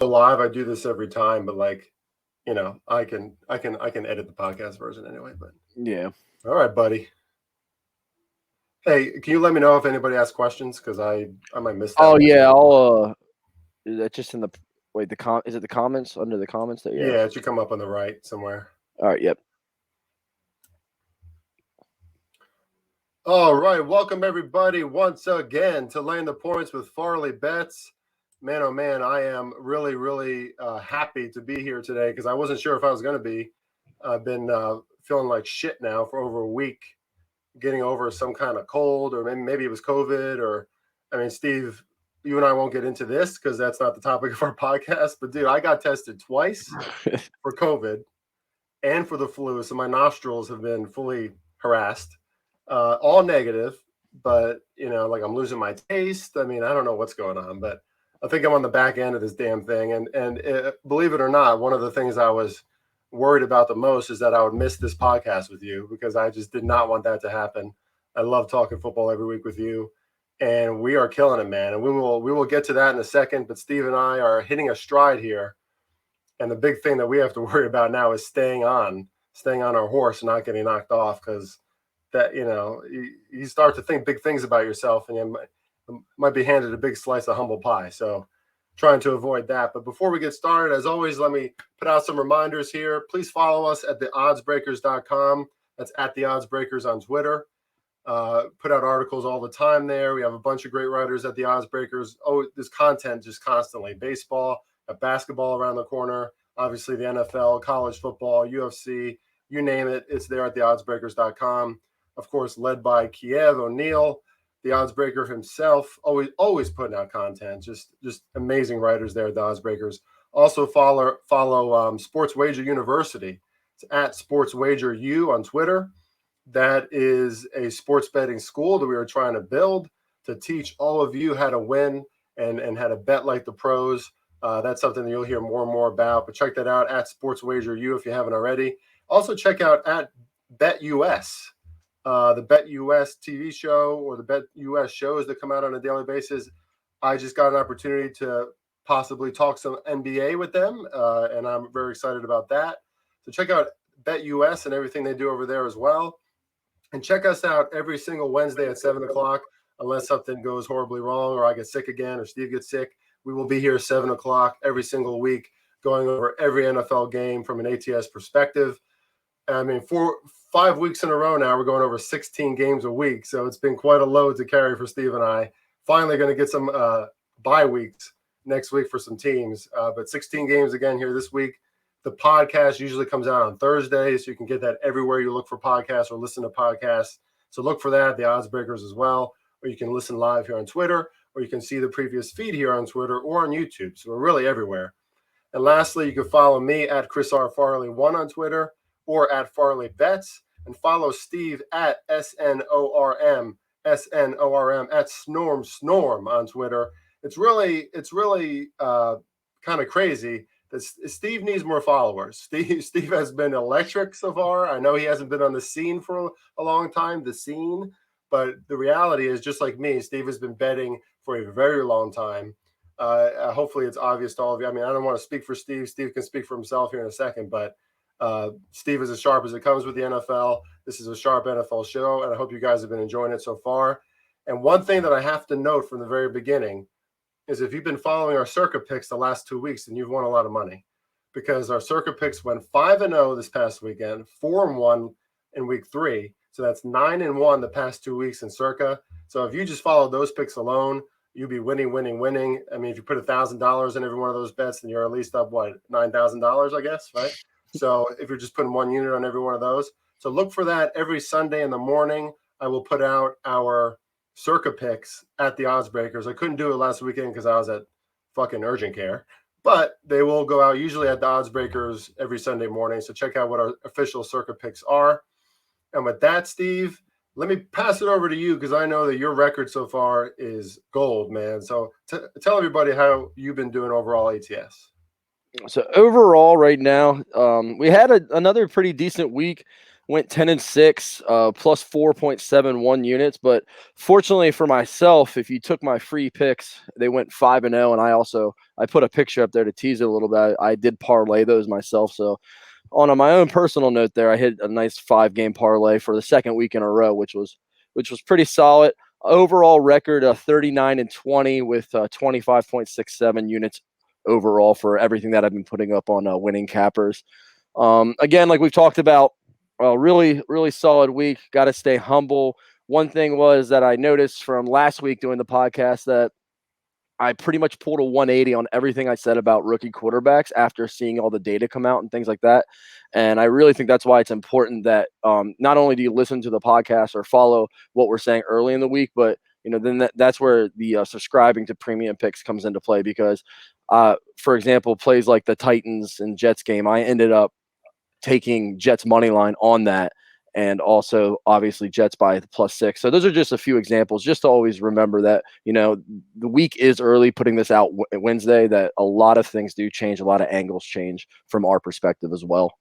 live. I do this every time, but like, I can edit the podcast version anyway. But yeah. All right, buddy. Hey, can you let me know if anybody has questions? Because I might miss that. Oh yeah, I'll. That's just in the wait. Is it the comments under the comments that? Yeah, it should come up on the right somewhere. All right. Yep. All right, welcome everybody once again to Laying the Points with Farley Bets. Man, oh man, I am really, really happy to be here today because I wasn't sure if I was going to be. I've been feeling like shit now for over a week, getting over some kind of cold, or maybe it was COVID, or Steve, you and I won't get into this because that's not the topic of our podcast. But dude, I got tested twice for COVID and for the flu, so my nostrils have been fully harassed. All negative, but like I'm losing my taste. I don't know what's going on, but I think I'm on the back end of this damn thing. And believe it or not, one of the things I was worried about the most is that I would miss this podcast with you because I just did not want that to happen. I love talking football every week with you, and we are killing it, man. And we will get to that in a second. But Steve and I are hitting a stride here, and the big thing that we have to worry about now is staying on our horse and not getting knocked off because. That you start to think big things about yourself, and you might be handed a big slice of humble pie. So, trying to avoid that. But before we get started, as always, let me put out some reminders here. Please follow us at theoddsbreakers.com. That's at the Odds Breakers on Twitter. Put out articles all the time there. We have a bunch of great writers at the Odds Breakers. Oh, there's content just constantly. Baseball, basketball around the corner. Obviously, the NFL, college football, UFC, you name it. It's there at theoddsbreakers.com. Of course, led by Kiev O'Neill, the odds breaker himself, always putting out content. Just amazing writers there at the Odds Breakers. Also follow Sports Wager University. It's at Sports Wager U on Twitter. That is a sports betting school that we are trying to build to teach all of you how to win and how to bet like the pros. That's something that you'll hear more and more about. But check that out at Sports Wager U if you haven't already. Also check out at BetUS. The BetUS TV show or the BetUS shows that come out on a daily basis. I just got an opportunity to possibly talk some NBA with them, and I'm very excited about that. So check out BetUS and everything they do over there as well. And check us out every single Wednesday at 7 o'clock, unless something goes horribly wrong or I get sick again or Steve gets sick. We will be here 7 o'clock every single week going over every NFL game from an ATS perspective. 5 weeks in a row now, we're going over 16 games a week. So it's been quite a load to carry for Steve and I. Finally going to get some bye weeks next week for some teams. But 16 games again here this week. The podcast usually comes out on Thursday, so you can get that everywhere you look for podcasts or listen to podcasts. So look for that, the Odds Breakers as well. Or you can listen live here on Twitter, or you can see the previous feed here on Twitter or on YouTube. So we're really everywhere. And lastly, you can follow me at Chris R. Farley1 on Twitter, or at Farley Bets, and follow Steve at SNORM at Snorm on Twitter. It's really kind of crazy that Steve needs more followers. Steve has been electric so far. I know he hasn't been on the scene for a long time, but the reality is, just like me, Steve has been betting for a very long time. Hopefully it's obvious to all of you. I don't want to speak for Steve. Steve can speak for himself here in a second, but Steve is as sharp as it comes with the NFL. This is a sharp NFL show, and I hope you guys have been enjoying it so far. And one thing that I have to note from the very beginning is if you've been following our Circa picks the last 2 weeks, then you've won a lot of money because our Circa picks went 5-0 this past weekend, 4-1 in week 3. So that's 9-1 the past 2 weeks in Circa. So if you just followed those picks alone, you'd be winning. If you put $1,000 in every one of those bets, then you're at least up, $9,000, I guess, right? So if you're just putting 1 unit on every one of those. So look for that every Sunday in the morning. I will put out our Circa picks at the Odds Breakers. I couldn't do it last weekend because I was at fucking urgent care. But they will go out usually at the Odds Breakers every Sunday morning. So check out what our official Circa picks are. And with that, Steve, let me pass it over to you because I know that your record so far is gold, man. So tell everybody how you've been doing overall ATS. So overall right now, we had another pretty decent week went 10-6, plus 4.71 units. But fortunately for myself, if you took my free picks, they went 5-0, and I put a picture up there to tease it a little bit. I did parlay those myself. So on my own personal note, there I hit a nice 5-game parlay for the second week in a row, which was pretty solid. Overall record 39-20 with 25.67 units overall for everything that I've been putting up on winning cappers. Again, like we've talked about, really, really solid week. Got to stay humble. One thing was that I noticed from last week doing the podcast that I pretty much pulled a 180 on everything I said about rookie quarterbacks after seeing all the data come out and things like that. And I really think that's why it's important that not only do you listen to the podcast or follow what we're saying early in the week, but then that's where the subscribing to premium picks comes into play. Because, for example, plays like the Titans and Jets game, I ended up taking Jets money line on that, and also obviously Jets by the +6. So those are just a few examples, just to always remember that, the week is early, putting this out Wednesday, that a lot of things do change. A lot of angles change from our perspective as well.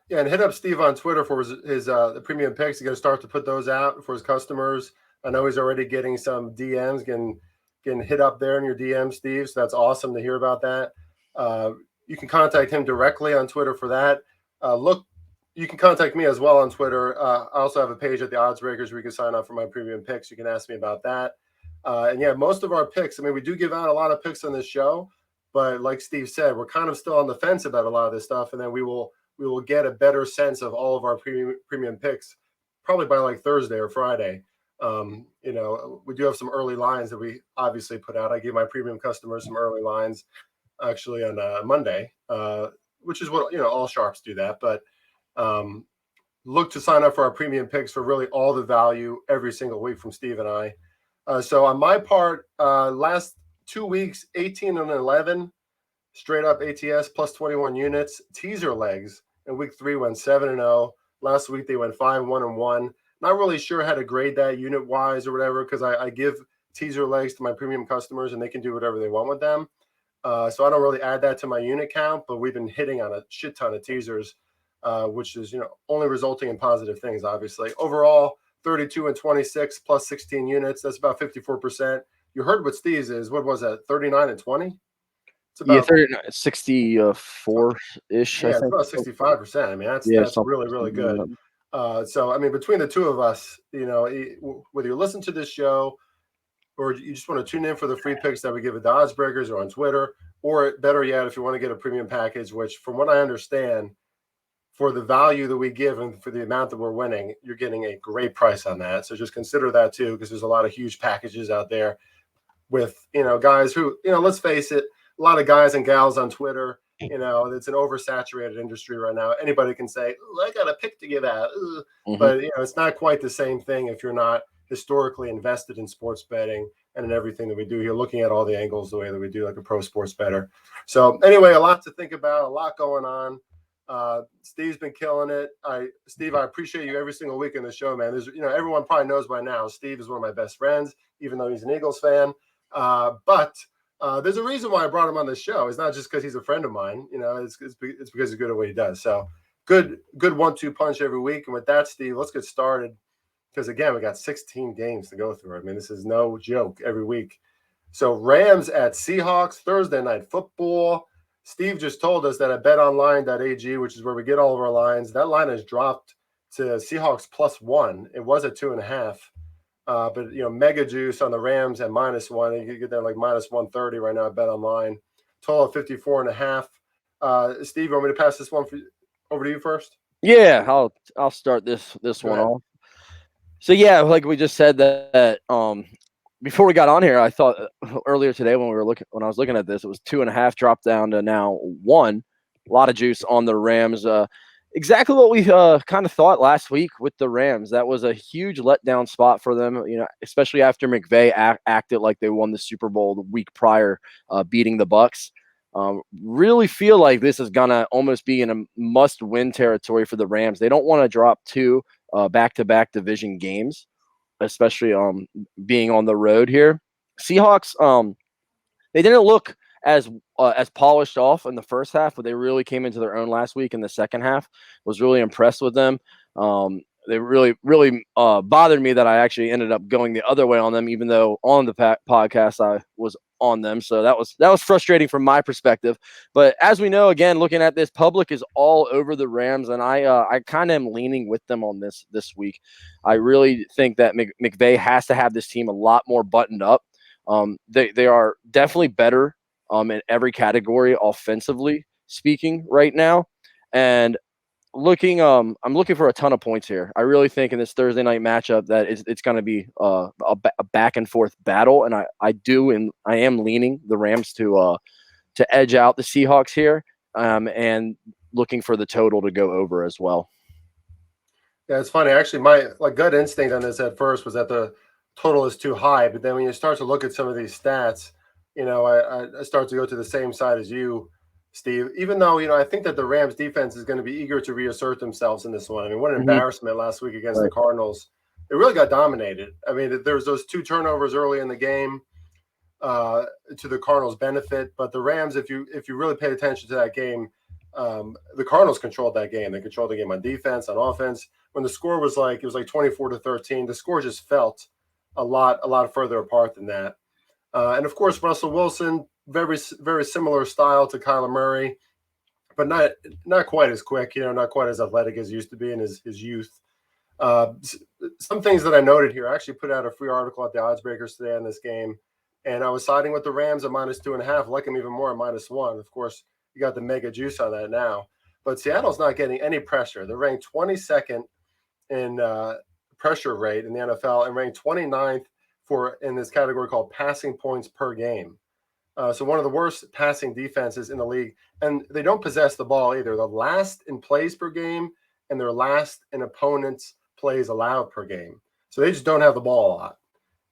Yeah, and hit up Steve on Twitter for his the premium picks. He's going to start to put those out for his customers. I know he's already getting some DMs, getting hit up there in your DMs, Steve. So that's awesome to hear about that. You can contact him directly on Twitter for that. You can contact me as well on Twitter. I also have a page at the Odds Breakers where you can sign up for my premium picks. You can ask me about that. And yeah, most of our picks, I mean, we do give out a lot of picks on this show, but like Steve said, we're kind of still on the fence about a lot of this stuff. And then we will get a better sense of all of our premium picks probably by like Thursday or Friday. We do have some early lines that we obviously put out. I gave my premium customers some early lines actually on Monday, which is what, all sharps do that. But look to sign up for our premium picks for really all the value every single week from Steve and I. So on my part, last 2 weeks, 18-11, straight up ATS plus 21 units. Teaser legs in week 3 went 7-0. Last week they went 5-1-1. Not really sure how to grade that unit wise or whatever, because I give teaser legs to my premium customers and they can do whatever they want with them. So I don't really add that to my unit count, but we've been hitting on a shit ton of teasers, which is, only resulting in positive things, obviously. Overall, 32-26 plus 16 units. That's about 54%. You heard what Steve's is. What was that, 39-20? It's about 64-ish. Yeah, it's about 65%. I mean, that's really, really good. So, I mean, between the two of us, whether you listen to this show or you just want to tune in for the free picks that we give at the Odds Breakers or on Twitter, or better yet, if you want to get a premium package, which from what I understand, for the value that we give and for the amount that we're winning, you're getting a great price on that. So just consider that too, because there's a lot of huge packages out there with, guys who, let's face it, a lot of guys and gals on Twitter, it's an oversaturated industry right now. Anybody can say, I got a pick to give out. But, it's not quite the same thing if you're not historically invested in sports betting and in everything that we do here, looking at all the angles the way that we do, like a pro sports bettor. So anyway, a lot to think about, a lot going on. Steve's been killing it. Steve, I appreciate you every single week in the show, man. There's, everyone probably knows by now, Steve is one of my best friends, even though he's an Eagles fan. But there's a reason why I brought him on the show. It's not just because he's a friend of mine. It's because he's good at what he does. So good 1-2 punch every week. And with that, Steve, let's get started. Because again, we got 16 games to go through. I mean, this is no joke every week. So Rams at Seahawks, Thursday night football. Steve just told us that at betonline.ag, which is where we get all of our lines, that line has dropped to Seahawks +1. It was at 2.5. But, mega juice on the Rams at -1. You could get there like -130 right now at betonline. Total of 54.5. Steve, you want me to pass this one over to you first? Yeah, I'll start this one off. So yeah, like we just said that before we got on here, I thought earlier today when I was looking at this, it was 2.5 dropped down to now 1. A lot of juice on the Rams. Exactly what we kind of thought last week with the Rams. That was a huge letdown spot for them, especially after McVay acted like they won the Super Bowl the week prior, beating the Bucs. Really feel like this is gonna almost be in a must-win territory for the Rams. They don't want to drop 2 back-to-back division games, especially being on the road here. Seahawks, they didn't look as polished off in the first half, but they really came into their own last week in the second half. Was really impressed with them. They really, really bothered me that I actually ended up going the other way on them, even though on the podcast I was on them. So that was frustrating from my perspective. But as we know, again, looking at this, public is all over the Rams, and I kind of am leaning with them on this week. I really think that McVay has to have this team a lot more buttoned up. They are definitely better in every category offensively speaking right now, and I'm looking for a ton of points here. I really think in this Thursday night matchup that it's going to be a back and forth battle, and I am leaning the Rams to edge out the Seahawks here, and looking for the total to go over as well. Yeah, it's funny. Actually, my gut instinct on this at first was that the total is too high, but then when you start to look at some of these stats, I start to go to the same side as you, Steve, even though, I think that the Rams defense is going to be eager to reassert themselves in this one. I mean, what an embarrassment last week against the Cardinals. It really got dominated. I mean, there was those 2 turnovers early in the game to the Cardinals' benefit. But the Rams, if you really paid attention to that game, the Cardinals controlled that game. They controlled the game on defense, on offense. When the score was it was 24-13, the score just felt a lot further apart than that. And of course, Russell Wilson, very, very similar style to Kyler Murray, but not quite as quick, not quite as athletic as he used to be in his youth. Some things that I noted here, I actually put out a free article at the Odds Breakers today on this game, and I was siding with the Rams at -2.5. I like them even more at -1. Of course, you got the mega juice on that now. But Seattle's not getting any pressure. They're ranked 22nd in pressure rate in the NFL and ranked 29th in this category called passing points per game. So one of the worst passing defenses in the league. And they don't possess the ball either. They're last in plays per game, and they're last in opponents' plays allowed per game. So they just don't have the ball a lot,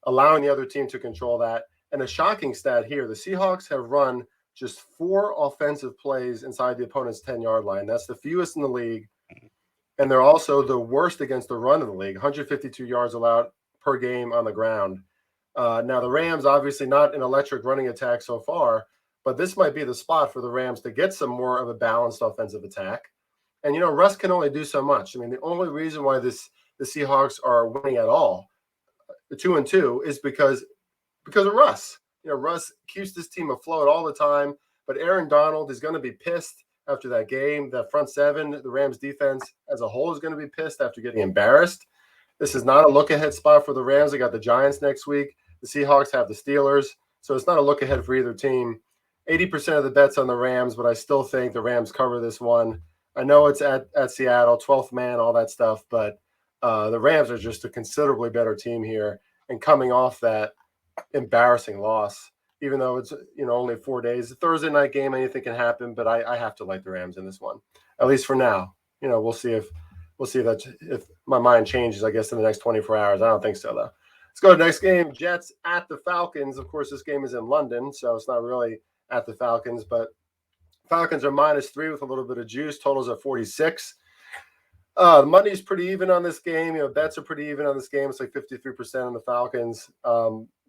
allowing the other team to control that. And a shocking stat here, the Seahawks have run just 4 offensive plays inside the opponent's 10-yard line. That's the fewest in the league. And they're also the worst against the run in the league, 152 yards allowed per game on the ground. Now, the Rams, obviously not an electric running attack so far, but this might be the spot for the Rams to get some more of a balanced offensive attack. And, Russ can only do so much. I mean, the only reason why the Seahawks are winning at all, 2-2, is because of Russ. Russ keeps this team afloat all the time, but Aaron Donald is going to be pissed after that game. That front seven, the Rams defense as a whole, is going to be pissed after getting embarrassed. This is not a look-ahead spot for the Rams. They got the Giants next week. The Seahawks have the Steelers. So it's not a look-ahead for either team. 80% of the bets on the Rams, but I still think the Rams cover this one. I know it's at Seattle, 12th man, all that stuff, but the Rams are just a considerably better team here. And coming off that embarrassing loss, even though it's only 4 days, a Thursday night game, anything can happen, but I have to like the Rams in this one, at least for now. We'll see if my mind changes, I guess, in the next 24 hours. I don't think so, though. Let's go to the next game. Jets at the Falcons. Of course, this game is in London, so it's not really at the Falcons, but Falcons are -3 with a little bit of juice. Totals at 46. The money's pretty even on this game. Bets are pretty even on this game. It's like 53% on the Falcons.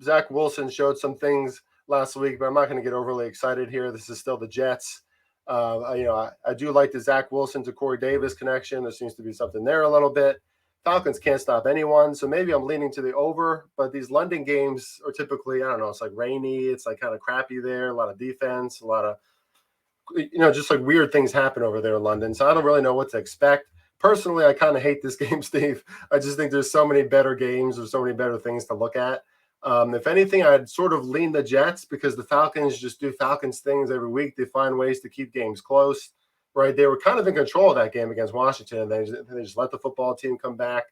Zach Wilson showed some things last week, but I'm not going to get overly excited here. This is still the Jets. I do like the Zach Wilson to Corey Davis connection. There seems to be something there a little bit. Falcons can't stop anyone, so maybe I'm leaning to the over. But these London games are typically, I don't know, it's like rainy. It's like kind of crappy there. A lot of defense, a lot of, just like weird things happen over there in London. So I don't really know what to expect. Personally, I kind of hate this game, Steve. I just think there's so many better games. There's so many better things to look at. If anything, I'd sort of lean the Jets because the Falcons just do Falcons things every week. They find ways to keep games close, right? They were kind of in control of that game against Washington. They just let the football team come back.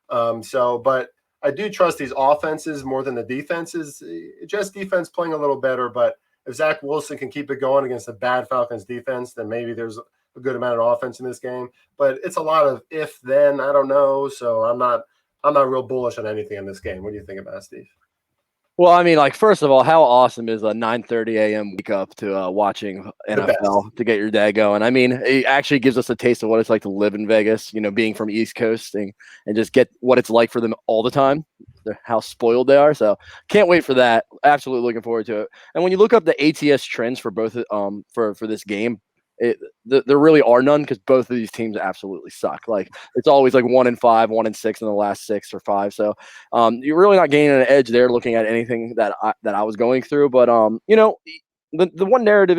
But I do trust these offenses more than the defenses. Jets defense playing a little better, but if Zach Wilson can keep it going against a bad Falcons defense, then maybe there's a good amount of offense in this game. But it's a lot of if, then, I don't know. So I'm not real bullish on anything in this game. What do you think about it, Steve? Well, I mean, first of all, how awesome is a 9:30 a.m. wake up to watching NFL to get your day going? I mean, it actually gives us a taste of what it's like to live in Vegas, being from East Coast and just get what it's like for them all the time, how spoiled they are. So can't wait for that. Absolutely looking forward to it. And when you look up the ATS trends for both for this game, there really are none because both of these teams absolutely suck. Like it's always like 1-5, 1-6 in the last 6 or 5. So you're really not gaining an edge there looking at anything that I was going through. But the one narrative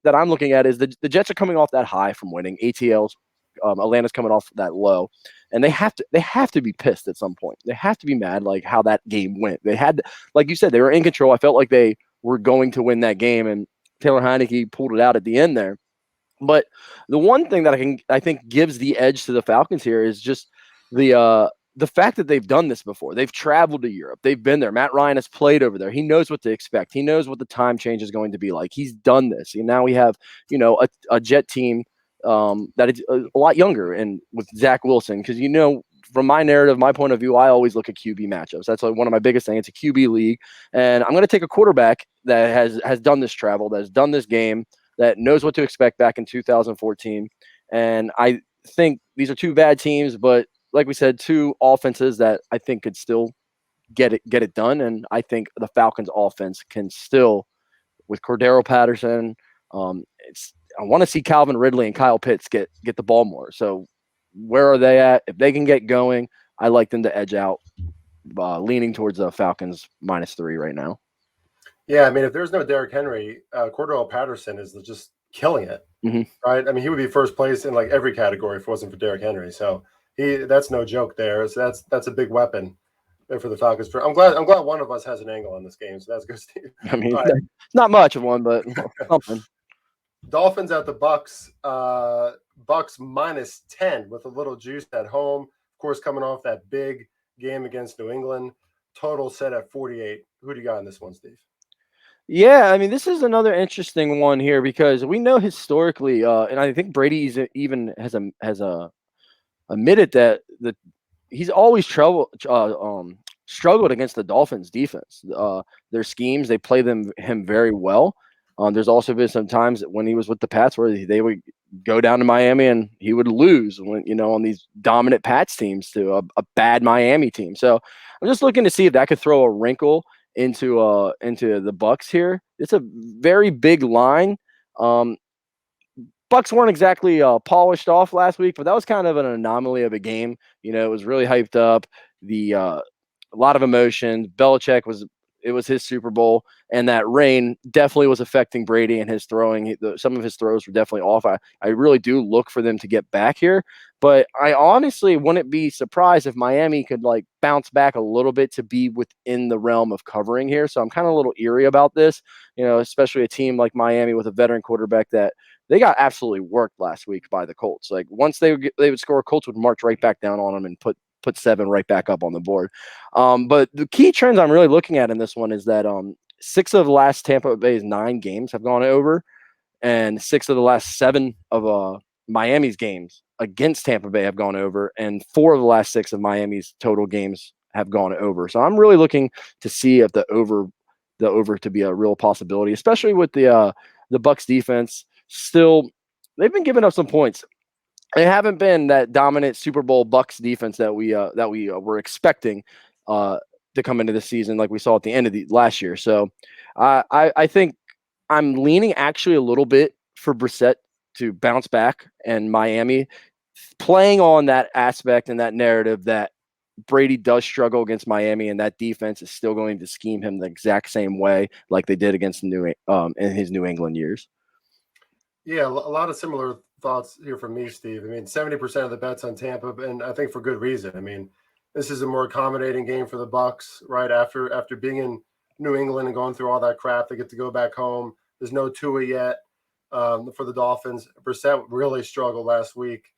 that I'm looking at is the Jets are coming off that high from winning. ATL's Atlanta's coming off that low, and they have to be pissed at some point. They have to be mad like how that game went. They had, like you said, they were in control. I felt like they were going to win that game, and Taylor Heineke pulled it out at the end there. But the one thing that I think gives the edge to the Falcons here is just the fact that they've done this before. They've traveled to Europe. They've been there. Matt Ryan has played over there. He knows what to expect. He knows what the time change is going to be like. He's done this. And now we have, a Jet team that is a lot younger and with Zach Wilson. Because, from my narrative, my point of view, I always look at QB matchups. That's like one of my biggest things. It's a QB league. And I'm going to take a quarterback that has done this travel, that has done this game, that knows what to expect back in 2014. And I think these are two bad teams, but like we said, two offenses that I think could still get it done. And I think the Falcons offense can still, with Cordero Patterson, I want to see Calvin Ridley and Kyle Pitts get the ball more. So where are they at? If they can get going, I like them to edge out, leaning towards the Falcons -3 right now. Yeah, I mean, if there's no Derrick Henry, Cordero Patterson is just killing it, right? I mean, he would be first place in like every category if it wasn't for Derrick Henry. So that's no joke there. So that's a big weapon there for the Falcons. I'm glad one of us has an angle on this game. So that's good, Steve. I mean, not much of one, but something. Dolphins at the Bucs. Bucs -10 with a little juice at home. Of course, coming off that big game against New England. Total set at 48. Who do you got in this one, Steve? Yeah, I mean, this is another interesting one here because we know historically, and I think Brady even has admitted that he's always struggled against the Dolphins defense. Their schemes, they play him very well. There's also been some times when he was with the Pats where they would go down to Miami and he would lose when, on these dominant Pats teams to a bad Miami team. So I'm just looking to see if that could throw a wrinkle into the Bucs here. It's a very big line. Bucs weren't exactly polished off last week, but that was kind of an anomaly of a game. It was really hyped up. A lot of emotion. Belichick it was his Super Bowl, and that rain definitely was affecting Brady and his throwing. Some of his throws were definitely off. I really do look for them to get back here, but I honestly wouldn't be surprised if Miami could like bounce back a little bit to be within the realm of covering here. So I'm kind of a little eerie about this, especially a team like Miami with a veteran quarterback that they got absolutely worked last week by the Colts. Like once they would score, Colts would march right back down on them and put 7 right back up on the board. But the key trends I'm really looking at in this one is that 6 of the last Tampa Bay's 9 games have gone over, and 6 of the last 7 of Miami's games against Tampa Bay have gone over, and 4 of the last 6 of Miami's total games have gone over. So I'm really looking to see if the over to be a real possibility, especially with the Bucs defense. Still, they've been giving up some points. They haven't been that dominant Super Bowl Bucs defense that we were expecting to come into the season, like we saw at the end of the last year. So I think I'm leaning actually a little bit for Brissett to bounce back, and Miami playing on that aspect and that narrative that Brady does struggle against Miami, and that defense is still going to scheme him the exact same way like they did against in his New England years. Yeah, a lot of similar thoughts here from me, Steve. I mean, 70% of the bets on Tampa, and I think for good reason. I mean, this is a more accommodating game for the Bucs, right? After being in New England and going through all that crap, they get to go back home. There's no Tua yet for the Dolphins. Brissett really struggled last week.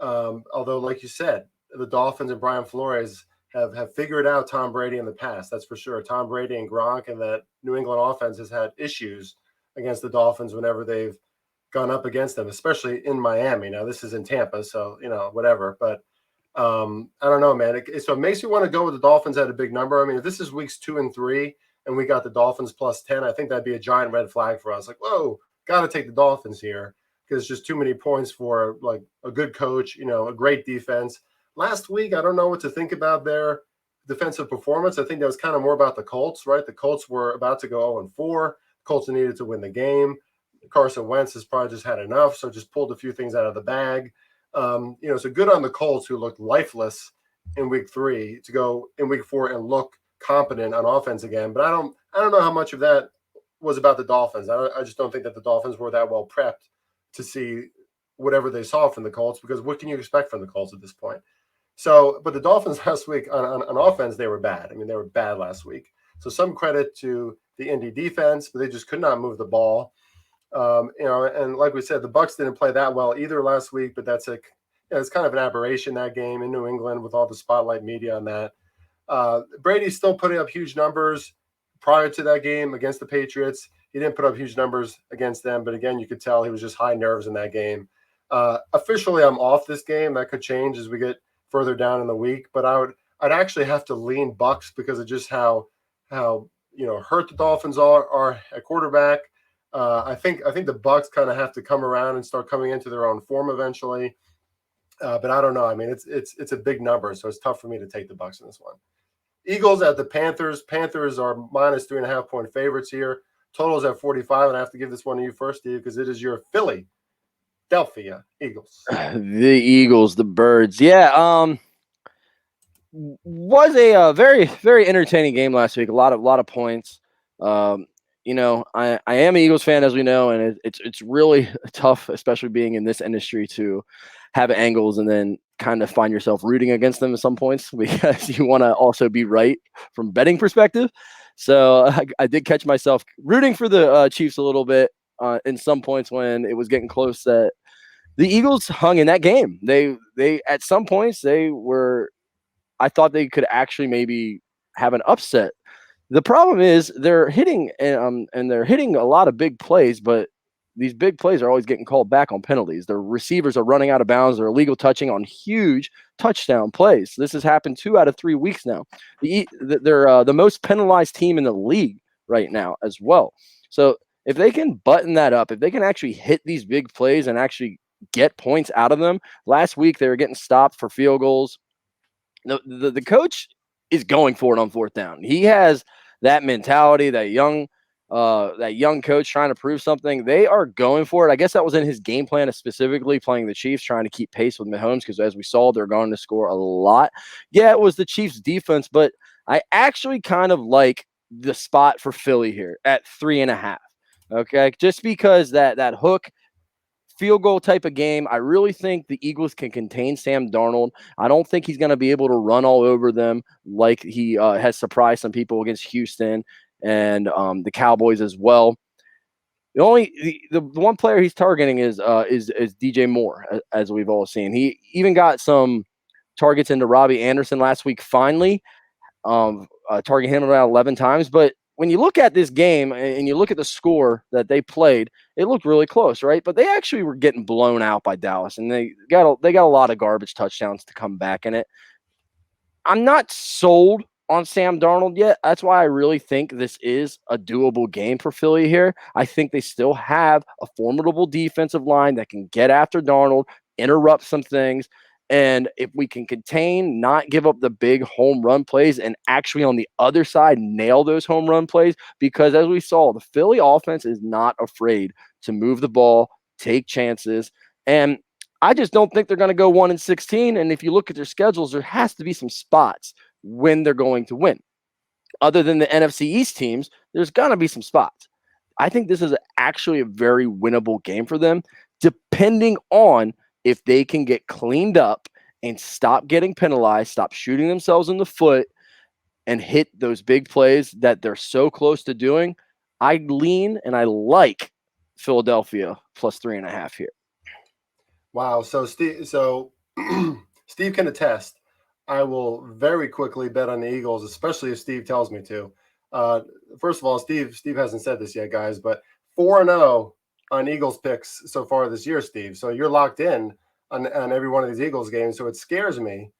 Although, like you said, the Dolphins and Brian Flores have figured out Tom Brady in the past. That's for sure. Tom Brady and Gronk and that New England offense has had issues against the Dolphins whenever they've gone up against them, especially in Miami. Now, this is in Tampa, so, whatever. But I don't know, man. So it makes me want to go with the Dolphins at a big number. I mean, if this is weeks 2 and 3 and we got the Dolphins +10, I think that'd be a giant red flag for us. Like, whoa, got to take the Dolphins here because it's just too many points for, like, a good coach, a great defense. Last week, I don't know what to think about their defensive performance. I think that was kind of more about the Colts, right? The Colts were about to go 0-4. Colts needed to win the game. Carson Wentz has probably just had enough, so just pulled a few things out of the bag. So good on the Colts, who looked lifeless in week 3, to go in week 4 and look competent on offense again. But I don't know how much of that was about the Dolphins. I just don't think that the Dolphins were that well prepped to see whatever they saw from the Colts, because what can you expect from the Colts at this point? So, but the Dolphins last week on offense, they were bad. I mean, they were bad last week. So some credit to the Indy defense, but they just could not move the ball. And like we said, the Bucs didn't play that well either last week, but that's it's kind of an aberration, that game in New England with all the spotlight media on that. Brady's still putting up huge numbers prior to that game against the Patriots. He didn't put up huge numbers against them, but again, you could tell he was just high nerves in that game. Officially, I'm off this game. That could change as we get further down in the week, but I'd actually have to lean Bucs because of just how hurt the Dolphins are at quarterback. I think the Bucs kind of have to come around and start coming into their own form eventually. But I don't know. I mean, it's a big number, so it's tough for me to take the Bucs in this one. Eagles at the Panthers. Panthers are minus 3.5-point favorites here. Totals at 45, and I have to give this one to you first, Steve, because it is your Philadelphia Eagles. The Eagles, the Birds. Yeah. Was a very, very entertaining game last week. A lot of points. I am an Eagles fan, as we know, and it's really tough, especially being in this industry, to have angles and then kind of find yourself rooting against them at some points, because you want to also be right from betting perspective. So I did catch myself rooting for the Chiefs a little bit in some points when it was getting close. That the Eagles hung in that game. They at some points I thought they could actually maybe have an upset. The problem is they're hitting and they're hitting a lot of big plays, but these big plays are always getting called back on penalties. Their receivers are running out of bounds. They're illegal touching on huge touchdown plays. This has happened 2 out of 3 weeks now. They're the most penalized team in the league right now as well. So if they can button that up, if they can actually hit these big plays and actually get points out of them. Last week they were getting stopped for field goals. The coach is going for it on 4th down. He has that mentality, that young coach trying to prove something. They are going for it. I guess that was in his game plan, specifically playing the Chiefs, trying to keep pace with Mahomes, because as we saw, they're going to score a lot. Yeah, it was the Chiefs defense, but I actually kind of like the spot for Philly here at 3.5. Okay, just because that hook field goal type of game. I really think the Eagles can contain Sam Darnold. I don't think he's going to be able to run all over them like he has surprised some people against Houston and the Cowboys as well. The one player he's targeting is DJ Moore, as we've all seen. He even got some targets into Robbie Anderson last week, finally, targeting him around 11 times. But when you look at this game and you look at the score that they played, it looked really close, right? But they actually were getting blown out by Dallas, and they got a lot of garbage touchdowns to come back in it. I'm not sold on Sam Darnold yet. That's why I really think this is a doable game for Philly here. I think they still have a formidable defensive line that can get after Darnold, interrupt some things. And if we can contain, not give up the big home run plays, and actually on the other side nail those home run plays, because as we saw, the Philly offense is not afraid to move the ball, take chances. And I just don't think they're going to go 1-16. And if you look at their schedules, there has to be some spots when they're going to win. Other than the NFC East teams, there's going to be some spots. I think this is actually a very winnable game for them, depending on if they can get cleaned up and stop getting penalized, stop shooting themselves in the foot, and hit those big plays that they're so close to doing. I lean and I like Philadelphia plus 3.5 here. Wow. So Steve can attest. I will very quickly bet on the Eagles, especially if Steve tells me to. First of all, Steve hasn't said this yet, guys, but 4-0 on Eagles picks so far this year, Steve. So you're locked in on every one of these Eagles games. So it scares me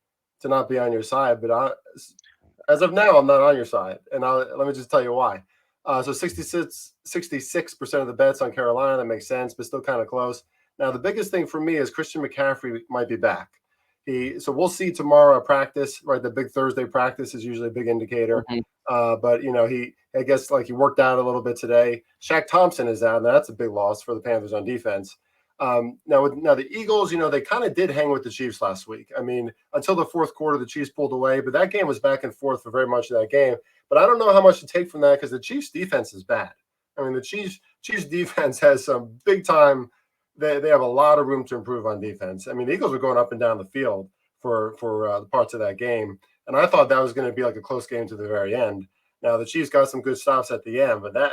to not be on your side. But as of now, I'm not on your side. And let me just tell you why. So 66% of the bets on Carolina. That makes sense, but still kind of close. Now, the biggest thing for me is Christian McCaffrey might be back. So we'll see tomorrow at practice, right? The big Thursday practice is usually a big indicator. But I guess he worked out a little bit today. Shaq Thompson is out, and that's a big loss for the Panthers on defense. Now the Eagles, they kind of did hang with the Chiefs last week. I mean, until the fourth quarter, the Chiefs pulled away, but that game was back and forth for very much of that game. But I don't know how much to take from that because the Chiefs' defense is bad. I mean, the Chiefs' defense has some big time. They have a lot of room to improve on defense. I mean, the Eagles were going up and down the field for the parts of that game, and I thought that was going to be like a close game to the very end. Now the Chiefs got some good stops at the end, but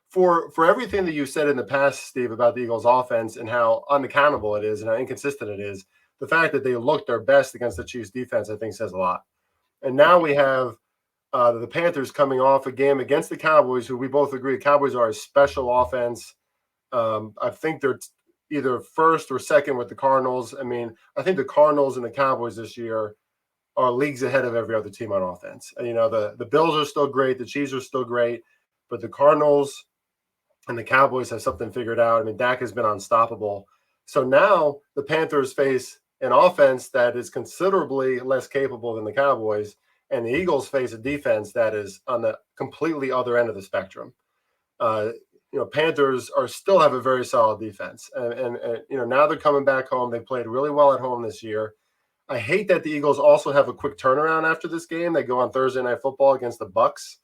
for everything that you said in the past, Steve, about the Eagles' offense and how unaccountable it is and how inconsistent it is, the fact that they looked their best against the Chiefs' defense, I think, says a lot. And now we have the Panthers coming off a game against the Cowboys, who we both agree Cowboys are a special offense. I think they're either first or second with the Cardinals. I mean, I think the Cardinals and the Cowboys this year are leagues ahead of every other team on offense. And, the Bills are still great. The Chiefs are still great. But the Cardinals and the Cowboys have something figured out. I mean, Dak has been unstoppable. So now the Panthers face an offense that is considerably less capable than the Cowboys, and the Eagles face a defense that is on the completely other end of the spectrum. Panthers still have a very solid defense, and now they're coming back home. They played really well at home this year. I hate that the Eagles also have a quick turnaround after this game. They go on Thursday Night Football against the Bucs,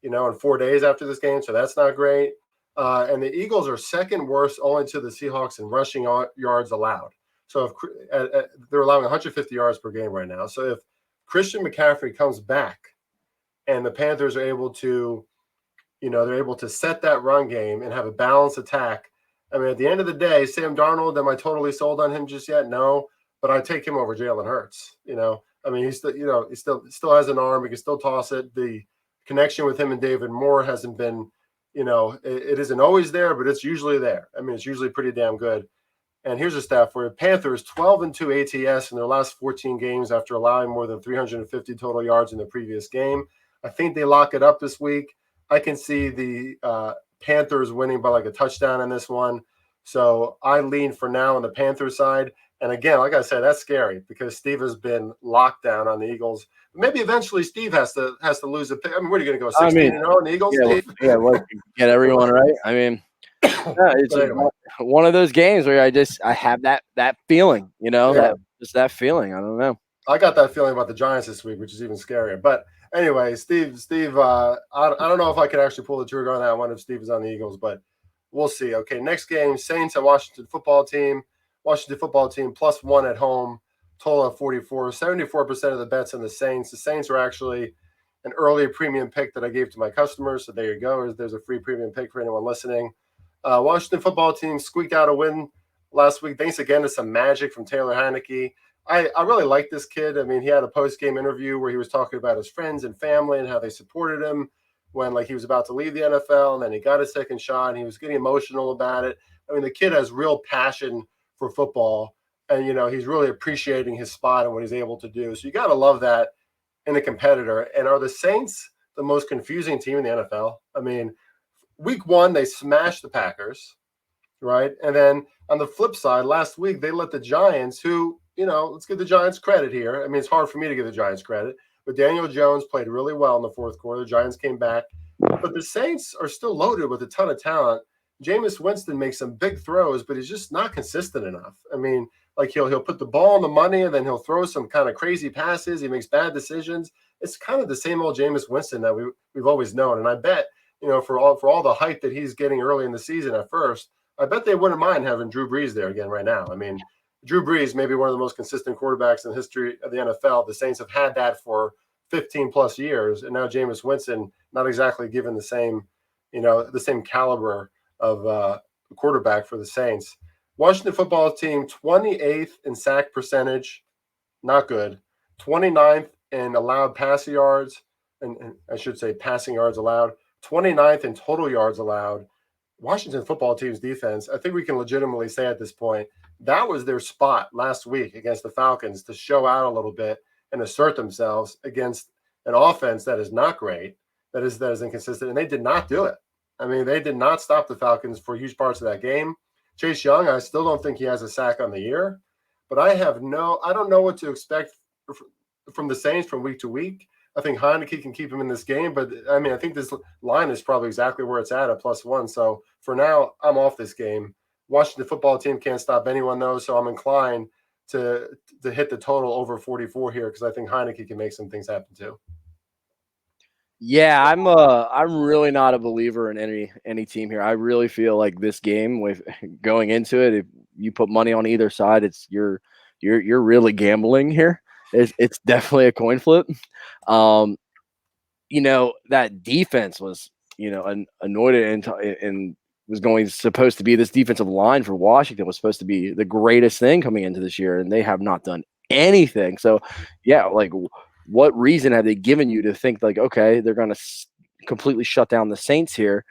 in 4 days after this game, so that's not great. And the Eagles are second worst only to the Seahawks in rushing yards allowed. So if they're allowing 150 yards per game right now. So if Christian McCaffrey comes back and the Panthers are able to, they're able to set that run game and have a balanced attack. I mean, at the end of the day, Sam Darnold, am I totally sold on him just yet? No, but I take him over Jalen Hurts. I mean, he still has an arm. He can still toss it. The connection with him and David Moore hasn't been, it isn't always there, but it's usually there. I mean, it's usually pretty damn good. And here's a stat for you. Panthers 12-2 ATS in their last 14 games after allowing more than 350 total yards in the previous game. I think they lock it up this week. I can see the Panthers winning by like a touchdown in this one. So I lean for now on the Panthers side. And again, like I said, that's scary because Steve has been locked down on the Eagles. Maybe eventually Steve has to lose a pick. I mean, what are you going to go 16-0 in the Eagles? Yeah, get everyone right. I mean, it's anyway. One of those games where I have that feeling, that feeling. I don't know. I got that feeling about the Giants this week, which is even scarier. But anyway, Steve, I don't know if I can actually pull the trigger on that one if Steve is on the Eagles, but we'll see. Okay, next game, Saints at Washington football team. Washington football team +1 at home, total of 44. 74% of the bets on the Saints. The Saints are actually an early premium pick that I gave to my customers. So there you go. There's a free premium pick for anyone listening. Washington football team squeaked out a win last week. Thanks again to some magic from Taylor Heineke. I really like this kid. I mean, he had a post-game interview where he was talking about his friends and family and how they supported him when he was about to leave the NFL, and then he got a second shot and he was getting emotional about it. I mean, the kid has real passion for football, and he's really appreciating his spot and what he's able to do. So you got to love that in a competitor. And are the Saints the most confusing team in the NFL? I mean, week 1 they smashed the Packers, right? And then on the flip side, last week they let the Giants, who let's give the Giants credit here. I mean, it's hard for me to give the Giants credit, but Daniel Jones played really well in the fourth quarter. The Giants came back, but the Saints are still loaded with a ton of talent. Jameis Winston makes some big throws, but he's just not consistent enough. I mean, he'll put the ball on the money and then he'll throw some kind of crazy passes. He makes bad decisions. It's kind of the same old Jameis Winston that we've always known. And I bet, for all the hype that he's getting early in the season at first, I bet they wouldn't mind having Drew Brees there again right now. I mean, Drew Brees may be one of the most consistent quarterbacks in the history of the NFL. The Saints have had that for 15 plus years, and now Jameis Winston not exactly given the same caliber of quarterback for the Saints. Washington football team 28th in sack percentage, not good. 29th in allowed passing yards, and I should say passing yards allowed. 29th in total yards allowed. Washington football team's defense, I think we can legitimately say at this point, that was their spot last week against the Falcons to show out a little bit and assert themselves against an offense that is not great, that is inconsistent, and they did not do it. I mean, they did not stop the Falcons for huge parts of that game. Chase Young, I still don't think he has a sack on the year, but I don't know what to expect from the Saints from week to week. I think Heineke can keep him in this game, but I mean, I think this line is probably exactly where it's at +1. So for now, I'm off this game. Washington football team can't stop anyone though, so I'm inclined to hit the total over 44 here because I think Heineke can make some things happen too. Yeah, I'm really not a believer in any team here. I really feel like this game, with going into it, if you put money on either side, it's you're really gambling here. It's definitely a coin flip. That defense was, anointed and was supposed to be, this defensive line for Washington was supposed to be the greatest thing coming into this year, and they have not done anything. So, yeah, like, what reason have they given you to think like, okay, they're going to completely shut down the Saints here?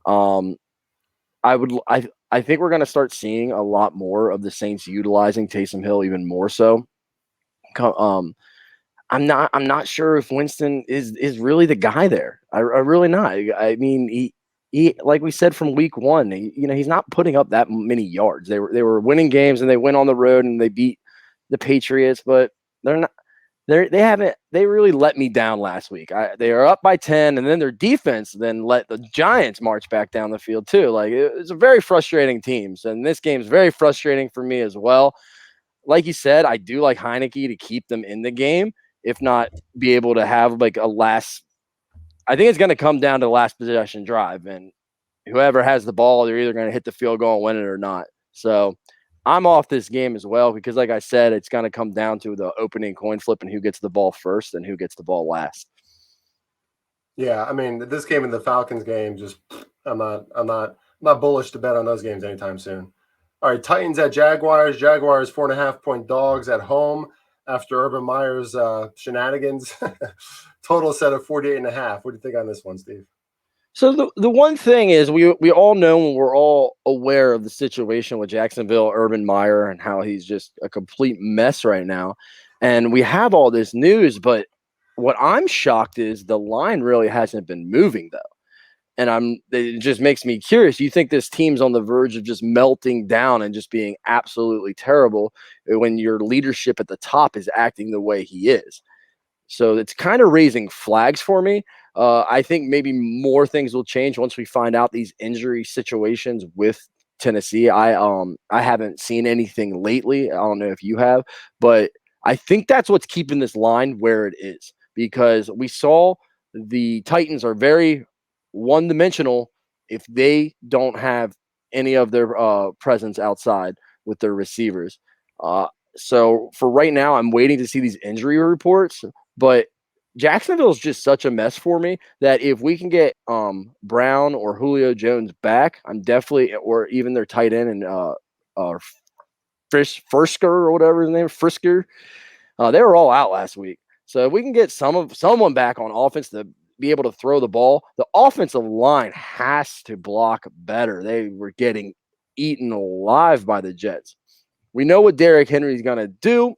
I think we're going to start seeing a lot more of the Saints utilizing Taysom Hill even more so. I'm not sure if Winston is really the guy there. I really not. I mean, he like we said from week one, he's not putting up that many yards. They were winning games and they went on the road and they beat the Patriots, but they're not. They really let me down last week. They are up by 10, and then their defense then let the Giants march back down the field too. Like, it's a very frustrating team, and this game is very frustrating for me as well. Like you said, I do like Heineke to keep them in the game, if not be able to have like a last. I think it's going to come down to the last possession drive, and whoever has the ball, they're either going to hit the field goal and win it or not. So I'm off this game as well because, like I said, it's going to come down to the opening coin flip and who gets the ball first and who gets the ball last. Yeah, I mean, this game and the Falcons game, just I'm not bullish to bet on those games anytime soon. All right, Titans at Jaguars. Jaguars 4.5-point dogs at home after Urban Meyer's shenanigans. Total set of 48.5. What do you think on this one, Steve? So the one thing is we all know, and we're all aware of the situation with Jacksonville, Urban Meyer, and how he's just a complete mess right now. And we have all this news, but what I'm shocked is the line really hasn't been moving though. And it just makes me curious. You think this team's on the verge of just melting down and just being absolutely terrible when your leadership at the top is acting the way he is? So it's kind of raising flags for me. I think maybe more things will change once we find out these injury situations with Tennessee. I haven't seen anything lately. I don't know if you have, but I think that's what's keeping this line where it is, because we saw the Titans are very one-dimensional if they don't have any of their presence outside with their receivers. So for right now, I'm waiting to see these injury reports, but Jacksonville is just such a mess for me that if we can get Brown or Julio Jones back, I'm definitely, or even their tight end and Frisker or whatever his name, Frisker, they were all out last week. So if we can get someone back on offense to be able to throw the ball, the offensive line has to block better. They were getting eaten alive by the Jets. We know what Derrick Henry's going to do.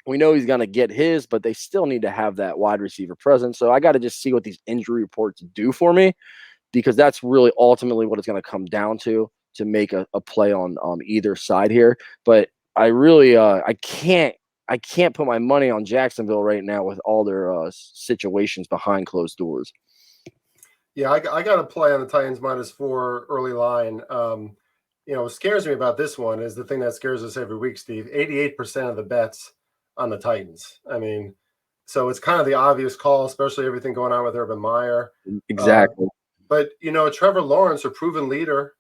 We know he's going to get his, but they still need to have that wide receiver presence. So I got to just see what these injury reports do for me, because that's really ultimately what it's going to come down to make a play on either side here. But I really I can't put my money on Jacksonville right now with all their situations behind closed doors. Yeah, I got to play on the Titans -4 early line. What scares me about this one is the thing that scares us every week, Steve. 88% of the bets on the Titans. I mean, so it's kind of the obvious call, especially everything going on with Urban Meyer. Exactly. But Trevor Lawrence, a proven leader,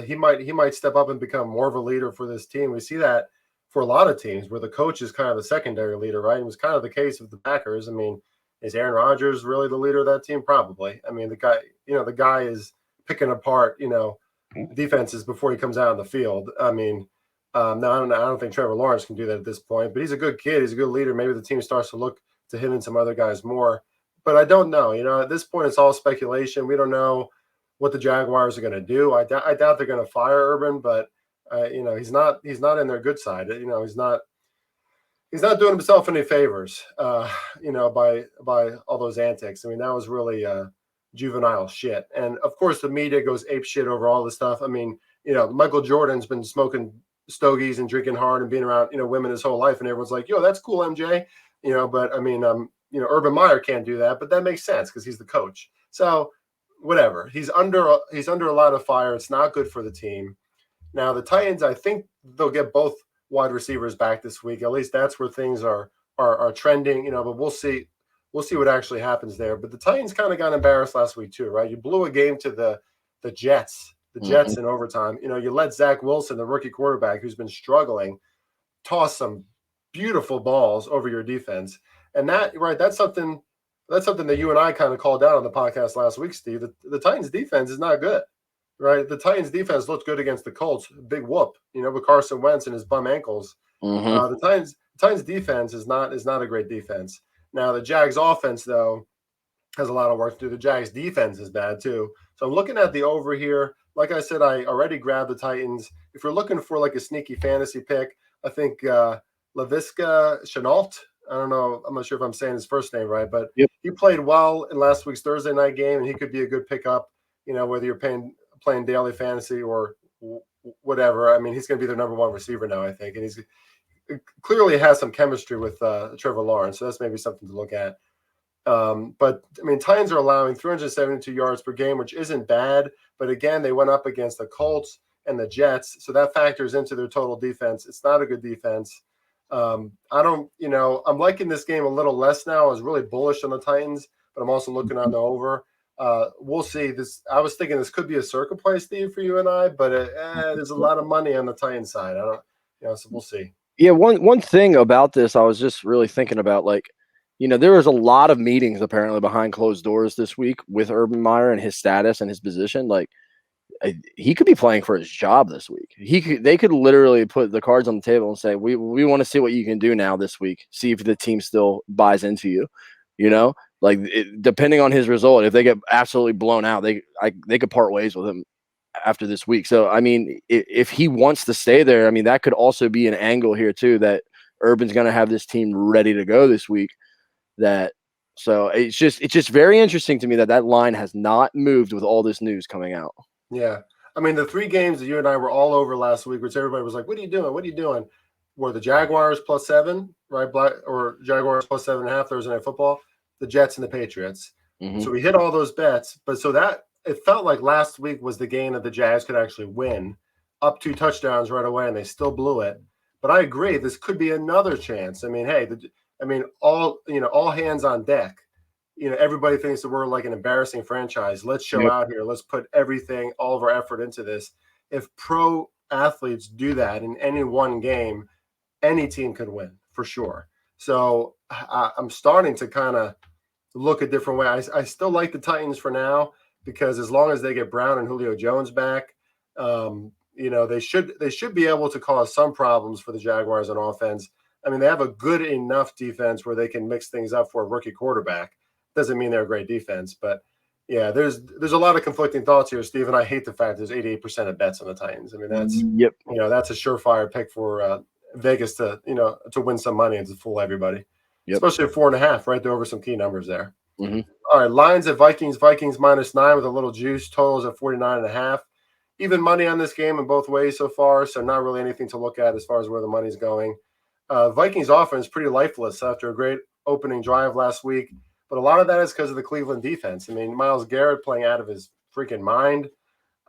he might step up and become more of a leader for this team. We see that for a lot of teams where the coach is kind of the secondary leader, right? It was kind of the case with the Packers. I mean, is Aaron Rodgers really the leader of that team? Probably. I mean, the guy is picking apart, defenses before he comes out on the field. I mean, no, I don't think Trevor Lawrence can do that at this point, but he's a good kid. He's a good leader. Maybe the team starts to look to him and some other guys more, but I don't know. At this point, it's all speculation. We don't know what the Jaguars are going to do. I doubt they're going to fire Urban, but he's not in their good side. He's not doing himself any favors, by all those antics. I mean, that was really juvenile shit. And of course, the media goes ape shit over all this stuff. I mean, Michael Jordan's been smoking stogies and drinking hard and being around, women his whole life. And everyone's like, yo, that's cool, MJ. But I mean, Urban Meyer can't do that, but that makes sense because he's the coach. So whatever. He's under a lot of fire. It's not good for the team. Now the Titans, I think they'll get both wide receivers back this week. At least that's where things are trending, but we'll see. We'll see what actually happens there. But the Titans kind of got embarrassed last week too, right? You blew a game to the Jets, in overtime. You let Zach Wilson, the rookie quarterback who's been struggling, toss some beautiful balls over your defense. And that's something that you and I kind of called out on the podcast last week, Steve. The Titans defense is not good, right? The Titans defense looked good against the Colts. Big whoop, with Carson Wentz and his bum ankles. The Titans defense is not a great defense. Now the Jags offense though has a lot of work to do. The Jags defense is bad too. So I'm looking at the over here. Like I said, I already grabbed the Titans. If you're looking for like a sneaky fantasy pick, I think Laviska Shenault. I don't know. I'm not sure if I'm saying his first name right, but he played well in last week's Thursday night game, and he could be a good pickup. Whether you're playing daily fantasy or whatever. I mean, he's going to be their number one receiver now, I think, and he's clearly has some chemistry with Trevor Lawrence, so that's maybe something to look at. But I mean, Titans are allowing 372 yards per game, which isn't bad. But again, they went up against the Colts and the Jets, so that factors into their total defense. It's not a good defense. I'm liking this game a little less now. I was really bullish on the Titans, but I'm also looking on the over. We'll see. I was thinking this could be a circle play, Steve, for you and I, but there's a lot of money on the Titans side. So we'll see. Yeah, one thing about this, I was just really thinking about, like, there was a lot of meetings apparently behind closed doors this week with Urban Meyer and his status and his position. Like, he could be playing for his job this week. They could literally put the cards on the table and say, we want to see what you can do now this week. See if the team still buys into you. Depending on his result, if they get absolutely blown out, they could part ways with him after this week. So, I mean, if he wants to stay there, I mean, that could also be an angle here too, that Urban's going to have this team ready to go this week. So it's just very interesting to me that line has not moved with all this news coming out. Yeah. I mean, the 3 games that you and I were all over last week, which everybody was like, what are you doing? What are you doing? Were the Jaguars +7, right? Or Jaguars +7.5 Thursday Night Football, the Jets and the Patriots. Mm-hmm. So we hit all those bets, but so that it felt like last week was the game that the Jags could actually win, up 2 touchdowns right away, and they still blew it. But I agree, this could be another chance. I mean, hey, all hands on deck. Everybody thinks that we're like an embarrassing franchise. Let's show out here. Let's put everything, all of our effort into this. If pro athletes do that in any one game, any team could win for sure. So I'm starting to kind of look a different way. I still like the Titans for now because as long as they get Brown and Julio Jones back, they should be able to cause some problems for the Jaguars on offense. I mean, they have a good enough defense where they can mix things up for a rookie quarterback. Doesn't mean they're a great defense, but yeah, there's a lot of conflicting thoughts here, Steve. And I hate the fact there's 88% of bets on the Titans. I mean, that's a surefire pick for Vegas to win some money and to fool everybody, especially at 4.5, right? They're over some key numbers there. Mm-hmm. All right, Lions at Vikings. Vikings -9 with a little juice. Totals at 49.5. Even money on this game in both ways so far, so not really anything to look at as far as where the money's going. Vikings offense pretty lifeless after a great opening drive last week, but a lot of that is because of the Cleveland defense. I mean, Myles Garrett playing out of his freaking mind.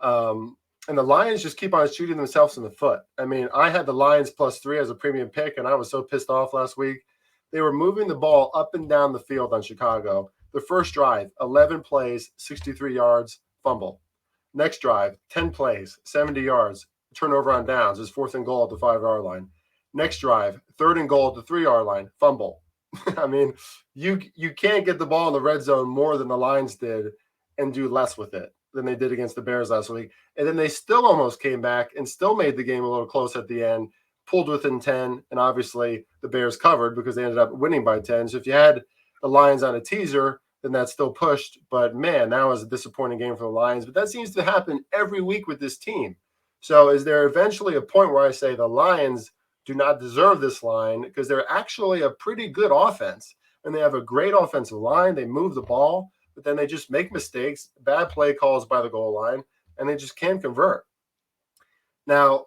And the Lions just keep on shooting themselves in the foot. I mean, I had the Lions +3 as a premium pick, and I was so pissed off last week. They were moving the ball up and down the field on Chicago. The first drive, 11 plays, 63 yards, fumble. Next drive, 10 plays, 70 yards, turnover on downs. It's 4th and goal at the 5-yard line. Next drive, 3rd and goal at the 3-yard line, fumble. I mean, you can't get the ball in the red zone more than the Lions did and do less with it than they did against the Bears last week. And then they still almost came back and still made the game a little close at the end, pulled within 10, and obviously the Bears covered because they ended up winning by 10. So if you had the Lions on a teaser, then that's still pushed. But, man, that was a disappointing game for the Lions. But that seems to happen every week with this team. So is there eventually a point where I say the Lions do not deserve this line because they're actually a pretty good offense, and they have a great offensive line. They move the ball, but then they just make mistakes, bad play calls by the goal line, and they just can't convert. Now,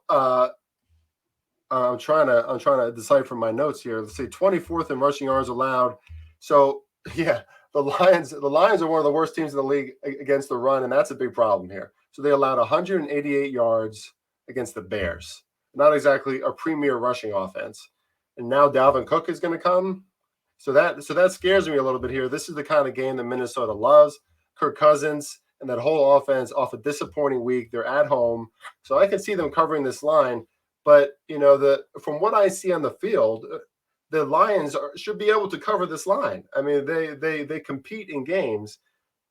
I'm trying to decipher my notes here. Let's see, 24th in rushing yards allowed. So yeah, the Lions are one of the worst teams in the league against the run, and that's a big problem here. So they allowed 188 yards against the Bears. Not exactly a premier rushing offense. And now Dalvin Cook is going to come. So that scares me a little bit here. This is the kind of game that Minnesota loves. Kirk Cousins and that whole offense off a disappointing week. They're at home. So I can see them covering this line. But, from what I see on the field, the Lions should be able to cover this line. I mean, they compete in games,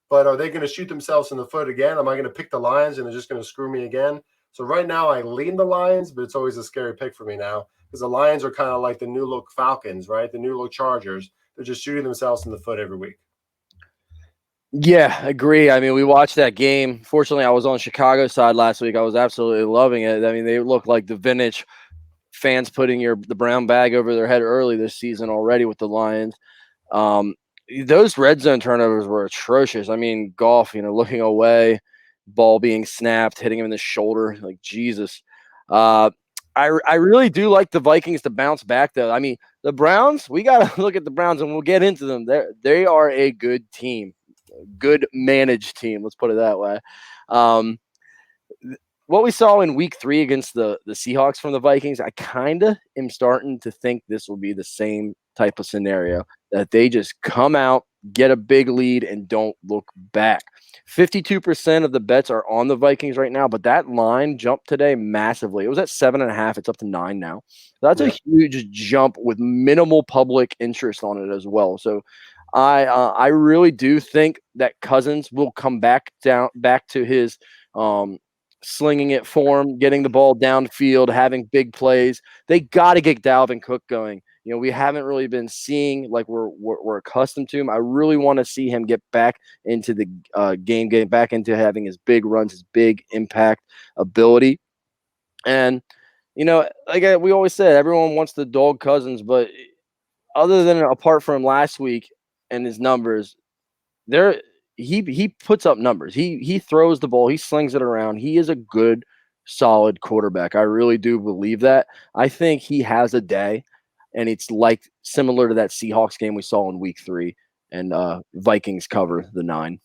but are they going to shoot themselves in the foot again? Am I going to pick the Lions and they're just going to screw me again? So right now I lean the Lions, but it's always a scary pick for me now because the Lions are kind of like the new look Falcons, right? The new look Chargers. They're just shooting themselves in the foot every week. Yeah, agree. I mean, we watched that game. Fortunately, I was on Chicago side last week. I was absolutely loving it. I mean, they look like the vintage fans putting the brown bag over their head early this season already with the Lions. Those red zone turnovers were atrocious. I mean, Goff, looking away, ball being snapped, hitting him in the shoulder, like Jesus. I really do like the Vikings to bounce back, though. I mean, the Browns, we got to look at the Browns, and we'll get into them. They are a good team, good managed team. Let's put it that way. What we saw in week 3 against the Seahawks from the Vikings, I kind of am starting to think this will be the same type of scenario, that they just come out, get a big lead, and don't look back. 52% of the bets are on the Vikings right now, but that line jumped today massively. It was at 7.5. It's up to 9 now. That's a huge jump with minimal public interest on it as well. So I really do think that Cousins will come back to his slinging it form, getting the ball downfield, having big plays. They got to get Dalvin Cook going. We haven't really been seeing like we're accustomed to him. I really want to see him get back into the game, getting back into having his big runs, his big impact ability. And, like we always said, everyone wants the dog Cousins, but apart from last week and his numbers, he puts up numbers. He throws the ball. He slings it around. He is a good, solid quarterback. I really do believe that. I think he has a day, and it's like similar to that Seahawks game we saw in week 3, and Vikings cover the 9.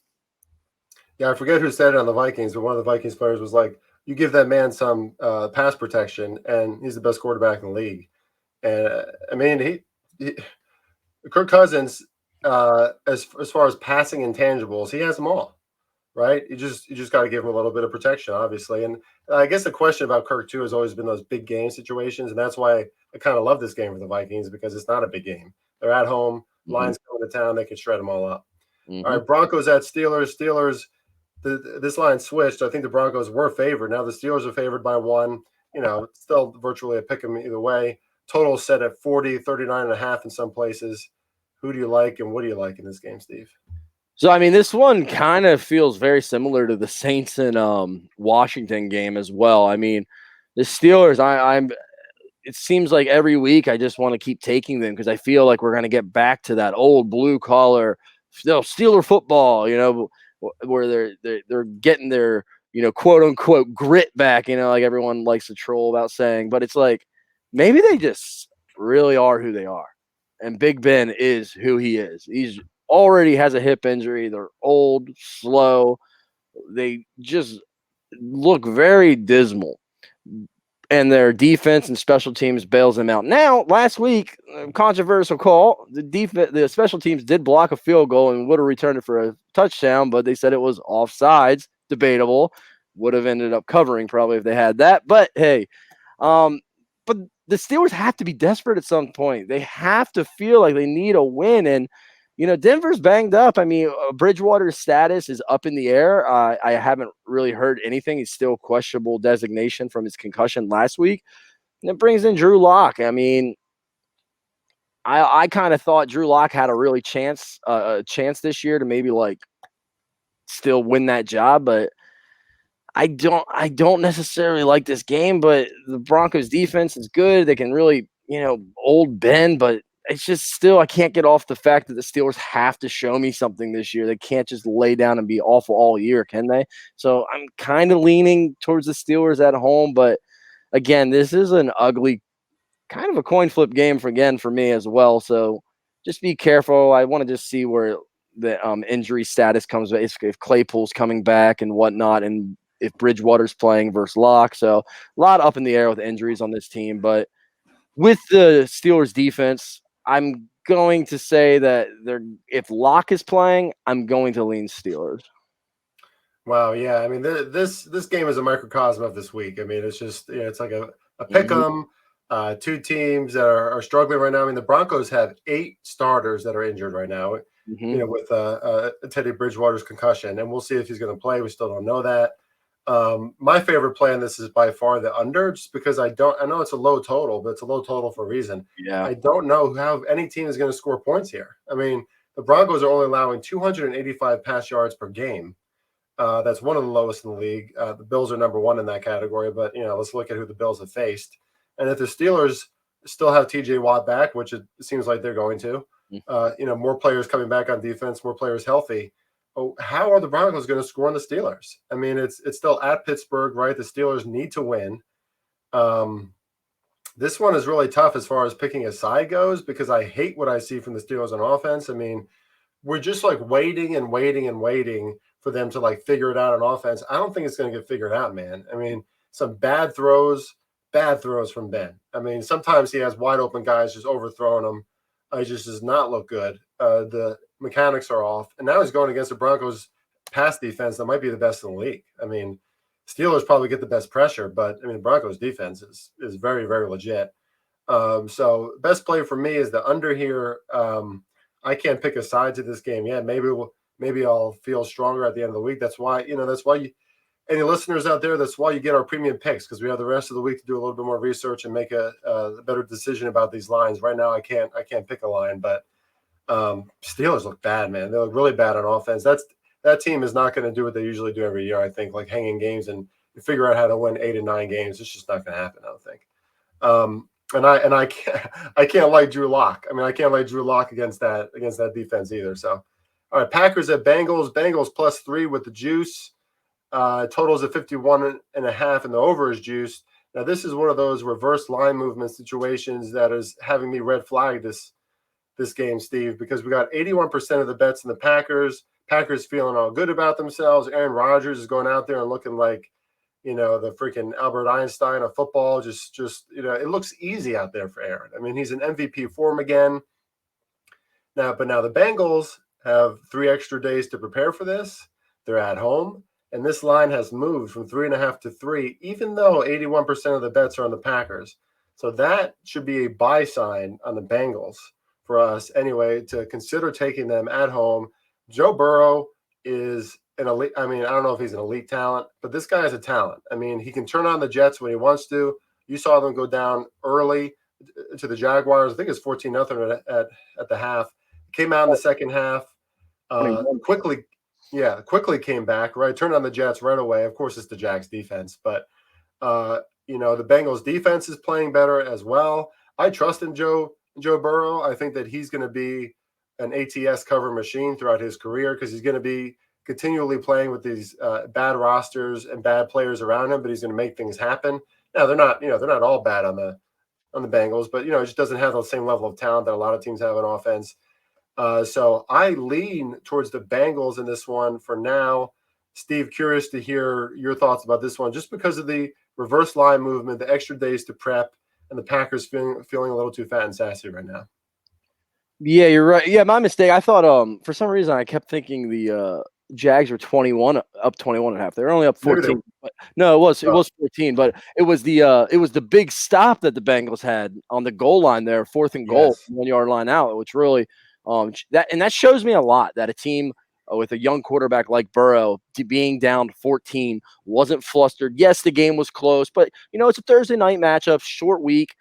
Yeah, I forget who said it on the Vikings, but one of the Vikings players was like, you give that man some pass protection, and he's the best quarterback in the league. And I mean, Kirk Cousins, as far as passing intangibles, he has them all, right? You just got to give him a little bit of protection, obviously. And I guess the question about Kirk too has always been those big game situations, and that's why I kind of love this game for the Vikings, because it's not a big game. They're at home, Lions coming to town, they can shred them all up. All right, Broncos at Steelers. Steelers, this line switched. I think the Broncos were favored. Now the Steelers are favored by 1. Still virtually a pick 'em either way. Total set at 40, 39.5 in some places. Who do you like, and what do you like in this game, Steve? So, I mean, this one kind of feels very similar to the Saints and Washington game as well. I mean, the Steelers, it seems like every week I just want to keep taking them because I feel like we're going to get back to that old blue collar Steeler football, where they're getting their, quote unquote grit back, like everyone likes to troll about saying. But it's like maybe they just really are who they are. And Big Ben is who he is. He's already has a hip injury. They're old, slow. They just look very dismal. And their defense and special teams bails them out. Now, last week, controversial call. The special teams did block a field goal and would have returned it for a touchdown, but they said it was offsides. Debatable. Would have ended up covering probably if they had that. But hey, but the Steelers have to be desperate at some point. They have to feel like they need a win. And, Denver's banged up. I mean, Bridgewater's status is up in the air. I haven't really heard anything. He's still questionable designation from his concussion last week. And it brings in Drew Lock. I mean, I kind of thought Drew Lock had a really chance this year to maybe like still win that job, but I don't necessarily like this game. But the Broncos defense is good. They can really, old Ben, but it's just still, I can't get off the fact that the Steelers have to show me something this year. They can't just lay down and be awful all year, can they? So I'm kind of leaning towards the Steelers at home. But again, this is an ugly kind of a coin flip game for me as well. So just be careful. I want to just see where the injury status comes. If Claypool's coming back and whatnot, and if Bridgewater's playing versus Locke. So a lot up in the air with injuries on this team. But with the Steelers defense, I'm going to say that if Locke is playing, I'm going to lean Steelers. Wow, yeah. I mean, this game is a microcosm of this week. I mean, it's just it's like a pick 'em. Two teams that are struggling right now. I mean, the Broncos have 8 starters that are injured right now. With Teddy Bridgewater's concussion, and we'll see if he's going to play. We still don't know that. My favorite play on this is by far the under, just because I know it's a low total, but it's a low total for a reason. Yeah. I don't know how any team is going to score points here. I mean, the Broncos are only allowing 285 pass yards per game. That's one of the lowest in the league. The Bills are number 1 in that category, but let's look at who the Bills have faced. And if the Steelers still have TJ Watt back, which it seems like they're going to, more players coming back on defense, more players healthy. Oh, how are the Broncos going to score on the Steelers? I mean, it's still at Pittsburgh, right? The Steelers need to win. This one is really tough as far as picking a side goes, because I hate what I see from the Steelers on offense. I mean, we're just like waiting and waiting and waiting for them to like figure it out on offense. I don't think it's going to get figured out, man. I mean, some bad throws from Ben. I mean, sometimes he has wide open guys just overthrowing him. It just does not look good. The mechanics are off. And now he's going against the Broncos pass defense that might be the best in the league. I mean, Steelers probably get the best pressure, but I mean, the Broncos defense is very, very legit. So best play for me is the under here. I can't pick a side to this game yet. Maybe I'll feel stronger at the end of the week. That's why any listeners out there, that's why you get our premium picks, because we have the rest of the week to do a little bit more research and make a better decision about these lines. Right now, I can't pick a line, but Steelers look bad, man. They look really bad on offense. That team is not going to do what they usually do every year, I think, like hanging games and figure out how to win 8 and 9 games. It's just not going to happen, I don't think. And I can't like Drew Lock. I mean, I can't like Drew Lock against that defense either. So, all right, Packers at Bengals. Bengals +3 with the juice. Totals at 51.5, and the over is juiced. Now, this is one of those reverse line movement situations that is having me red flag this game, Steve, because we got 81% of the bets in the Packers. Packers feeling all good about themselves. Aaron Rodgers is going out there and looking like, the freaking Albert Einstein of football. Just it looks easy out there for Aaron. I mean, he's in MVP form again. Now the Bengals have 3 extra days to prepare for this. They're at home, and this line has moved from 3.5 to 3, even though 81% of the bets are on the Packers. So that should be a buy sign on the Bengals for us anyway, to consider taking them at home. Joe Burrow is an elite. I mean, I don't know if he's an elite talent, but this guy is a talent. I mean, he can turn on the Jets when he wants to. You saw them go down early to the Jaguars. I think it's 14-0 at the half. Came out in the second half. Quickly came back, right? Turned on the Jets right away. Of course, it's the Jags defense, but the Bengals defense is playing better as well. I trust in Joe Burrow. I think that he's going to be an ATS cover machine throughout his career, because he's going to be continually playing with these bad rosters and bad players around him, but he's going to make things happen. Now, they're not all bad on the Bengals, but it just doesn't have the same level of talent that a lot of teams have on offense. So I lean towards the Bengals in this one for now. Steve, curious to hear your thoughts about this one, just because of the reverse line movement, the extra days to prep, and the Packers feeling a little too fat and sassy right now. Yeah, you're right. Yeah, my mistake. I thought for some reason I kept thinking the Jags were 21.5. They were only up 14. No, it was 14, but it was the big stop that the Bengals had on the goal line there, 4th and goal, 1 yard line out, which really that shows me a lot, that a team with a young quarterback like Burrow being down 14 wasn't flustered. Yes, the game was close, but it's a Thursday night matchup, short week.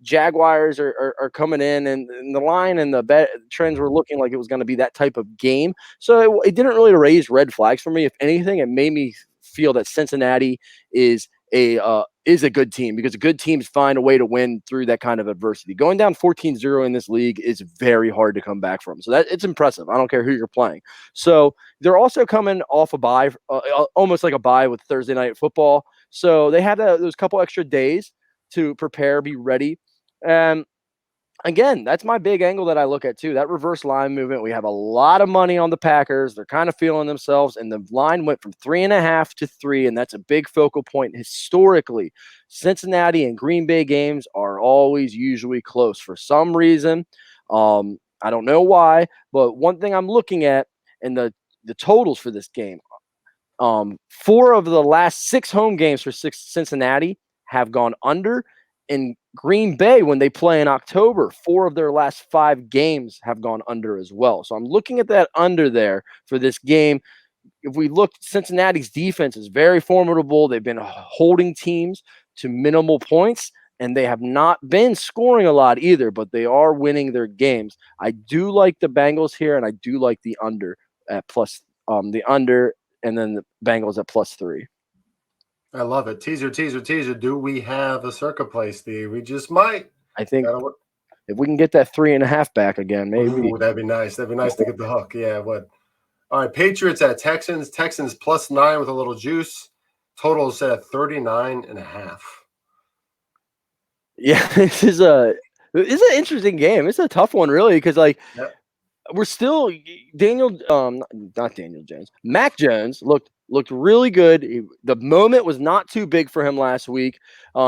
Jaguars are coming in, and the line and the bet trends were looking like it was going to be that type of game. So it didn't really raise red flags for me. If anything, it made me feel that Cincinnati is a good team, because good teams find a way to win through that kind of adversity. Going down 14-0 in this league is very hard to come back from. So it's impressive. I don't care who you're playing. So they're also coming off a bye, almost like a bye with Thursday night football. So they had those couple extra days to prepare, be ready. And again, that's my big angle that I look at too. That reverse line movement. We have a lot of money on the Packers. They're kind of feeling themselves, and the line went from 3.5 to 3, and that's a big focal point historically. Cincinnati and Green Bay games are always usually close for some reason. I don't know why, but one thing I'm looking at and the totals for this game. 4 of the last 6 home games for Cincinnati have gone under. In Green Bay, when they play in October, 4 of their last 5 games have gone under as well. So I'm looking at that under there for this game. If we look, Cincinnati's defense is very formidable. They've been holding teams to minimal points, and they have not been scoring a lot either, but they are winning their games. I do like the Bengals here, and I do like the under at plus the under, and then the Bengals at +3. I love it. Teaser, teaser, teaser. Do we have a circa play, Steve? We just might. I think if we can get that 3.5 back again, maybe. Ooh, that'd be nice. That'd be nice to get the hook. Yeah, what? All right, Patriots at Texans. Texans +9 with a little juice. Total is set at 39.5. Yeah, this is an interesting game. It's a tough one, really, because we're still not Daniel Jones. Mac Jones looked really good. The moment was not too big for him last week.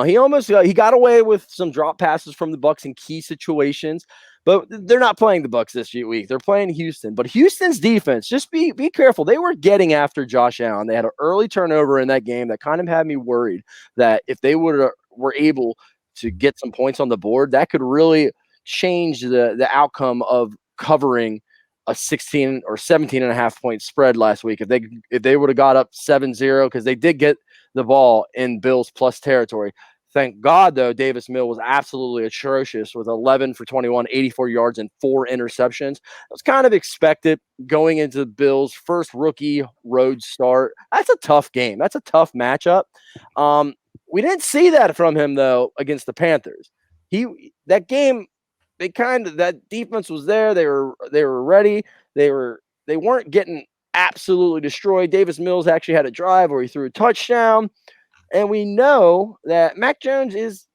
He got away with some drop passes from the Bucs in key situations, but they're not playing the Bucs this week. They're playing Houston. But Houston's defense, just be careful. They were getting after Josh Allen. They had an early turnover in that game that kind of had me worried that if they were able to get some points on the board, that could really change the outcome of covering a 16 or 17.5 point spread last week. If they would have got up 7-0, because they did get the ball in Bills plus territory. Thank God, though, Davis Mills was absolutely atrocious with 11 for 21, 84 yards, and 4 interceptions. It was kind of expected going into the Bills' first rookie road start. That's a tough game. That's a tough matchup. We didn't see that from him, though, against the Panthers. That game, that defense was there. They were ready. They weren't getting absolutely destroyed. Davis Mills actually had a drive where he threw a touchdown. And we know that Mac Jones is,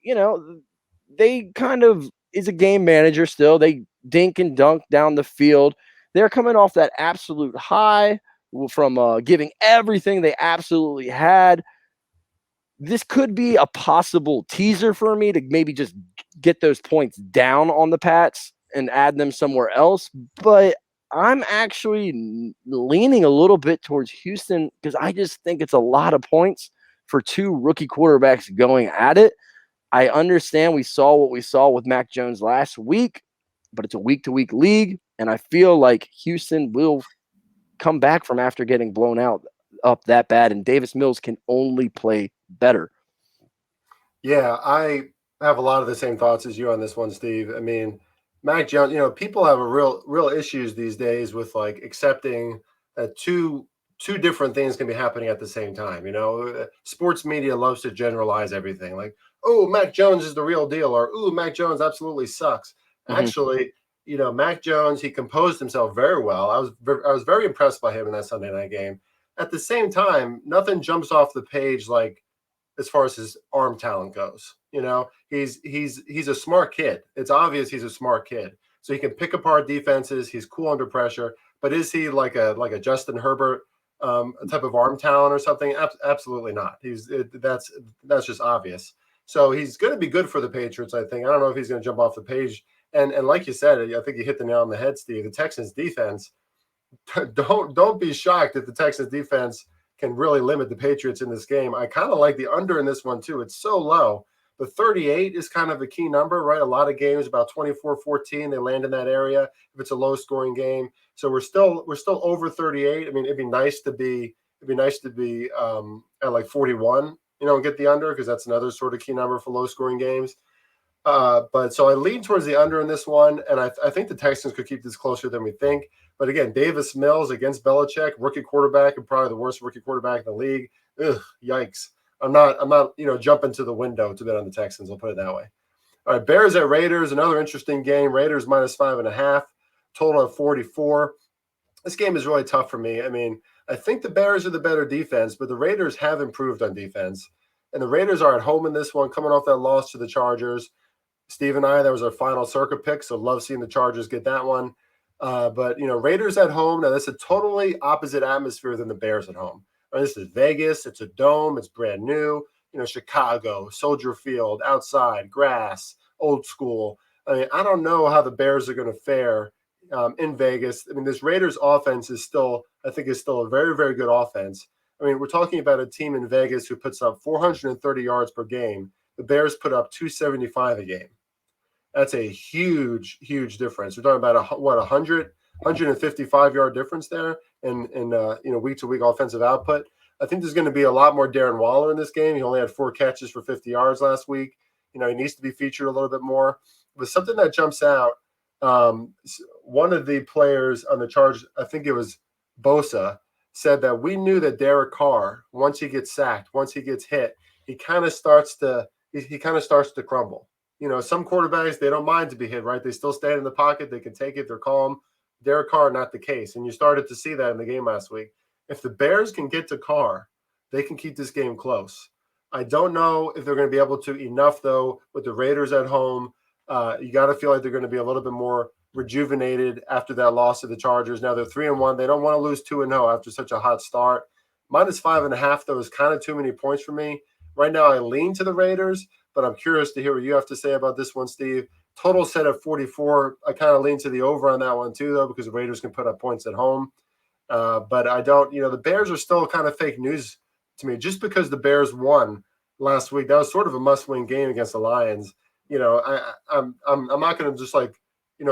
they kind of is a game manager still. They dink and dunk down the field. They're coming off that absolute high from giving everything they absolutely had. This could be a possible teaser for me to maybe just get those points down on the Pats and add them somewhere else. But I'm actually leaning a little bit towards Houston because I just think it's a lot of points for 2 rookie quarterbacks going at it. I understand we saw what we saw with Mac Jones last week, but it's a week-to-week league, and I feel like Houston will come back from after getting blown up that bad, and Davis Mills can only play better. Yeah, I have a lot of the same thoughts as you on this one, Steve. I mean, Mac Jones, people have a real issues these days with accepting that two different things can be happening at the same time. Sports media loves to generalize everything. Like, oh, Mac Jones is the real deal, or oh, Mac Jones absolutely sucks. Mm-hmm. Actually, Mac Jones, he composed himself very well. I was very impressed by him in that Sunday night game. At the same time, nothing jumps off the page as far as his arm talent goes. He's a smart kid. It's obvious he's a smart kid. So he can pick apart defenses. He's cool under pressure. But is he like a Justin Herbert type of arm talent or something? Absolutely not. That's just obvious. So he's going to be good for the Patriots, I think. I don't know if he's going to jump off the page. And like you said, I think you hit the nail on the head, Steve. The Texans defense, don't be shocked if the Texans defense can really limit the Patriots in this game. I kind of like the under in this one too. It's so low. But 38 is kind of a key number, right? A lot of games about 24-14, they land in that area if it's a low scoring game. So we're still over 38. I mean, it'd be nice to be at 41, and get the under, because that's another sort of key number for low scoring games. But so I lean towards the under in this one, and I think the Texans could keep this closer than we think. But again, Davis Mills against Belichick, rookie quarterback, and probably the worst rookie quarterback in the league. Ugh, yikes. I'm not jumping to the window to bet on the Texans. I'll put it that way. All right, Bears at Raiders, another interesting game. Raiders -5.5, total of 44. This game is really tough for me. I mean, I think the Bears are the better defense, but the Raiders have improved on defense. And the Raiders are at home in this one, coming off that loss to the Chargers. Steve and I, that was our final circuit pick, so love seeing the Chargers get that one. But Raiders at home. Now that's a totally opposite atmosphere than the Bears at home. Right, this is Vegas. It's a dome. It's brand new. Chicago, Soldier Field, outside, grass, old school. I mean, I don't know how the Bears are going to fare in Vegas. I mean, this Raiders offense is still a very, very good offense. I mean, we're talking about a team in Vegas who puts up 430 yards per game. The Bears put up 275 a game. That's a huge, huge difference. We're talking about 155-yard difference there in week-to-week offensive output. I think there's going to be a lot more Darren Waller in this game. He only had 4 catches for 50 yards last week. He needs to be featured a little bit more. But something that jumps out, one of the players on the Chargers, I think it was Bosa, said that we knew that Derek Carr, once he gets sacked, once he gets hit, he kind of starts to crumble. Some quarterbacks, they don't mind to be hit, right? They still stand in the pocket. They can take it. They're calm. Derek Carr, not the case. And you started to see that in the game last week. If the Bears can get to Carr, they can keep this game close. I don't know if they're going to be able to enough, though, with the Raiders at home. You got to feel like they're going to be a little bit more rejuvenated after that loss to the Chargers. Now they're 3-1. They don't want to lose 2-0 after such a hot start. -5.5, though, is kind of too many points for me. Right now, I lean to the Raiders, but I'm curious to hear what you have to say about this one, Steve. Total set at 44. I kind of lean to the over on that one, too, though, because the Raiders can put up points at home. But I don't, the Bears are still kind of fake news to me. Just because the Bears won last week, that was sort of a must-win game against the Lions. I'm not going to just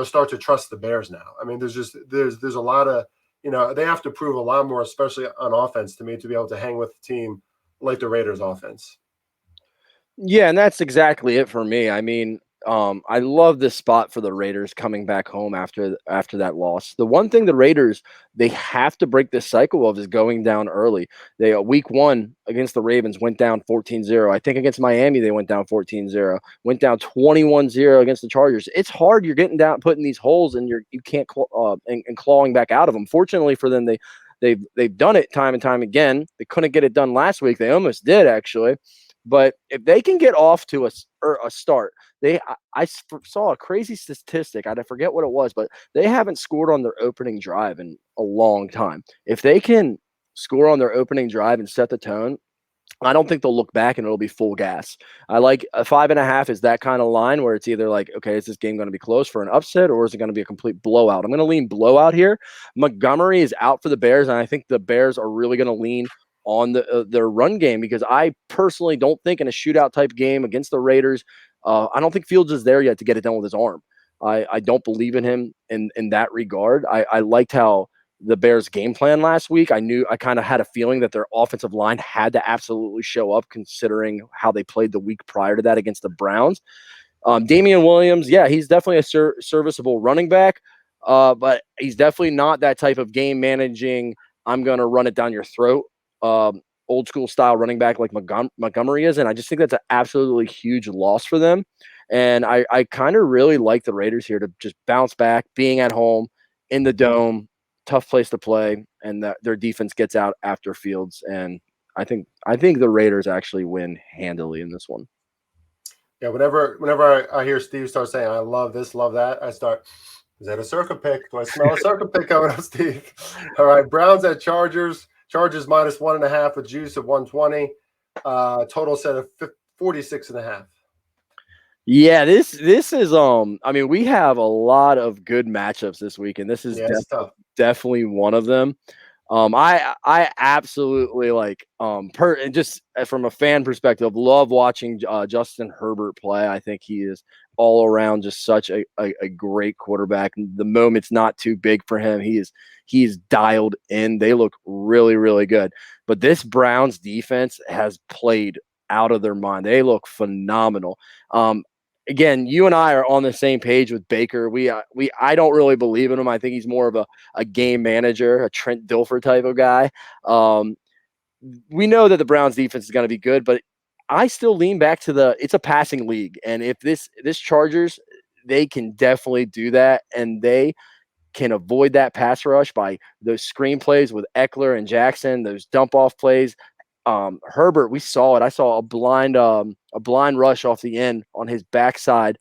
start to trust the Bears now. I mean, there's a lot of, they have to prove a lot more, especially on offense, to me, to be able to hang with a team like the Raiders offense. Yeah, and that's exactly it for me. I mean, I love this spot for the Raiders coming back home after that loss. The one thing the Raiders, they have to break this cycle of is going down early. They week 1 against the Ravens went down 14-0. I think against Miami they went down 14-0. Went down 21-0 against the Chargers. It's hard. You're getting down, putting these holes, and you can't and clawing back out of them. Fortunately for them, they've done it time and time again. They couldn't get it done last week. They almost did, actually. But if they can get off to a start, I saw a crazy statistic. I forget what it was, but they haven't scored on their opening drive in a long time. If they can score on their opening drive and set the tone, I don't think they'll look back and it'll be full gas. I like a 5.5 is that kind of line where it's either like, okay, is this game going to be close for an upset or is it going to be a complete blowout? I'm going to lean blowout here. Montgomery is out for the Bears, and I think the Bears are really going to lean on their run game, because I personally don't think in a shootout type game against the Raiders, I don't think Fields is there yet to get it done with his arm. I don't believe in him in that regard. I liked how the Bears game plan last week. I kind of had a feeling that their offensive line had to absolutely show up, considering how they played the week prior to that against the Browns. Damian Williams, yeah, he's definitely a serviceable running back, but he's definitely not that type of game managing, I'm going to run it down your throat, old school style running back like Montgomery is. And I just think that's an absolutely huge loss for them. And I kind of really like the Raiders here to just bounce back, being at home in the dome, tough place to play, and their defense gets out after Fields. And I think the Raiders actually win handily in this one. Yeah, whenever I hear Steve start saying, I love this, love that, I start, is that a circuit pick? Do I smell a circuit pick coming up, Steve? All right, Browns at Chargers. Chargers -1.5 with juice of 120. Total set of 46.5. Yeah, this is I mean, we have a lot of good matchups this week, and this is definitely one of them. I absolutely like just from a fan perspective, love watching Justin Herbert play. I think he is all around just such a great quarterback. The moment's not too big for him. He's dialed in. They look really, really good. But this Browns defense has played out of their mind. They look phenomenal. Again, you and I are on the same page with Baker. I don't really believe in him. I think he's more of a game manager, a Trent Dilfer type of guy. We know that the Browns defense is going to be good, but I still lean back to it's a passing league. And if this Chargers, they can definitely do that, and they can avoid that pass rush by those screen plays with Eckler and Jackson, those dump off plays. Herbert, we saw it. I saw a blind rush off the end on his backside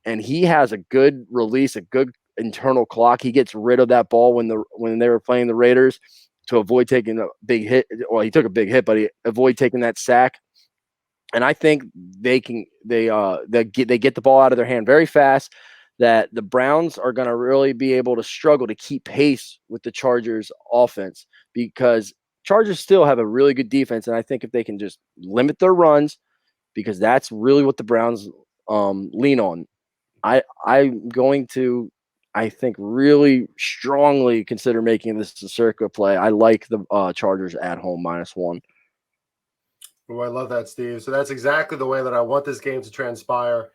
and he has a good release, a good internal clock. He gets rid of that ball when they were playing the Raiders to avoid taking a big hit. Well, he took a big hit, but he avoided taking that sack. And I think they get the ball out of their hand very fast. That the Browns are going to really be able to struggle to keep pace with the Chargers offense, because Chargers still have a really good defense. And I think if they can just limit their runs, because that's really what the Browns lean on. I'm going to, I think, really strongly consider making this a circa play. I like the Chargers at home -1. Oh, I love that, Steve. So that's exactly the way that I want this game to transpire.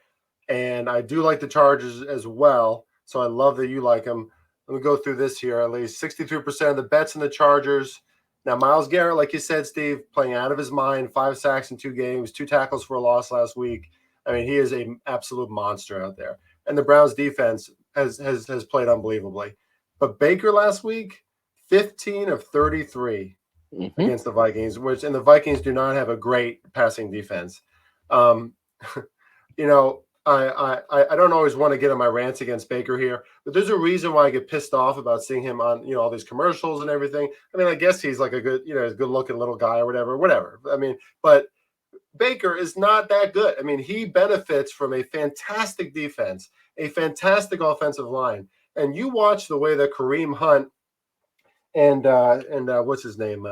And I do like the Chargers as well. So I love that you like them. Let me go through this here. At least 63% of the bets in the Chargers. Now, Myles Garrett, like you said, Steve, playing out of his mind, 5 sacks in 2 games, 2 tackles for a loss last week. I mean, he is an absolute monster out there. And the Browns defense has played unbelievably. But Baker last week, 15 of 33 against the Vikings, and the Vikings do not have a great passing defense. You know, I don't always want to get on my rants against Baker here, but there's a reason why I get pissed off about seeing him on, all these commercials and everything. I mean, I guess he's like a good, he's a good looking little guy or whatever. I mean, but Baker is not that good. I mean, he benefits from a fantastic defense, a fantastic offensive line. And you watch the way that Kareem Hunt and what's his name?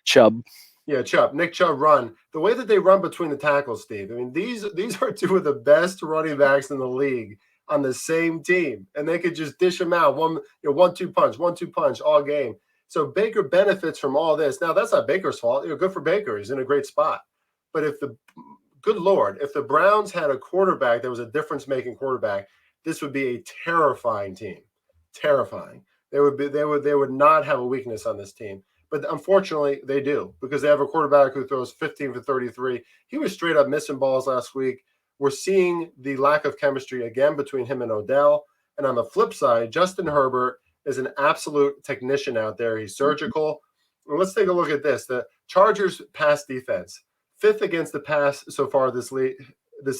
Chubb. Yeah, Nick Chubb run. The way that they run between the tackles, Steve. I mean, these are 2 of the best running backs in the league on the same team, and they could just dish them out 1-2 punch all game. So Baker benefits from all this. Now, that's not Baker's fault. Good for Baker. He's in a great spot. But if the Browns had a quarterback that was a difference-making quarterback, this would be a terrifying team. Terrifying. They would not have a weakness on this team. But unfortunately, they do, because they have a quarterback who throws 15 for 33. He was straight up missing balls last week. We're seeing the lack of chemistry again between him and Odell. And on the flip side, Justin Herbert is an absolute technician out there. He's surgical. And let's take a look at this. The Chargers pass defense, 5th against the pass so far this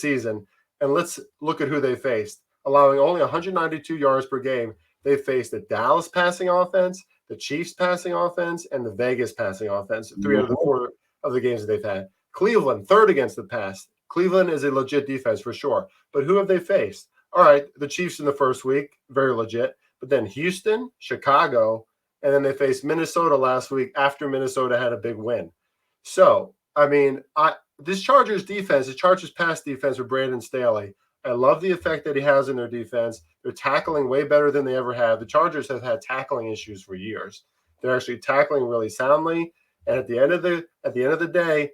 season. And let's look at who they faced. Allowing only 192 yards per game, they faced the Dallas passing offense, the Chiefs passing offense, and the Vegas passing offense, 3 out of the 4 of the games that they've had. Cleveland, 3rd against the pass. Cleveland is a legit defense for sure. But who have they faced? All right, the Chiefs in the first week, very legit. But then Houston, Chicago, and then they faced Minnesota last week after Minnesota had a big win. So, I mean, this Chargers defense, the Chargers pass defense with Brandon Staley, I love the effect that he has in their defense. They're tackling way better than they ever have. The Chargers have had tackling issues for years. They're actually tackling really soundly. And at the end of the day,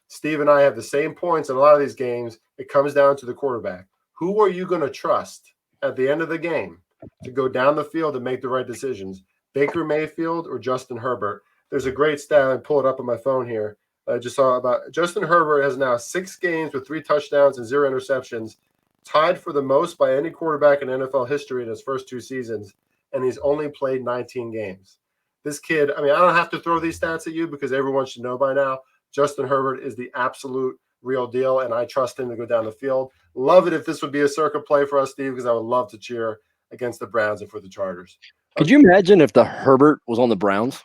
Steve and I have the same points in a lot of these games. It comes down to the quarterback. Who are you going to trust at the end of the game to go down the field and make the right decisions? Baker Mayfield or Justin Herbert? There's a great stat. I pull it up on my phone here. I just saw about Justin Herbert has now 6 games with 3 touchdowns and 0 interceptions, tied for the most by any quarterback in NFL history in his first 2 seasons, and he's only played 19 games. This kid, I mean, I don't have to throw these stats at you because everyone should know by now. Justin Herbert is the absolute real deal, and I trust him to go down the field. Love it if this would be a circa play for us, Steve, because I would love to cheer against the Browns and for the Chargers. Could you imagine if the Herbert was on the Browns?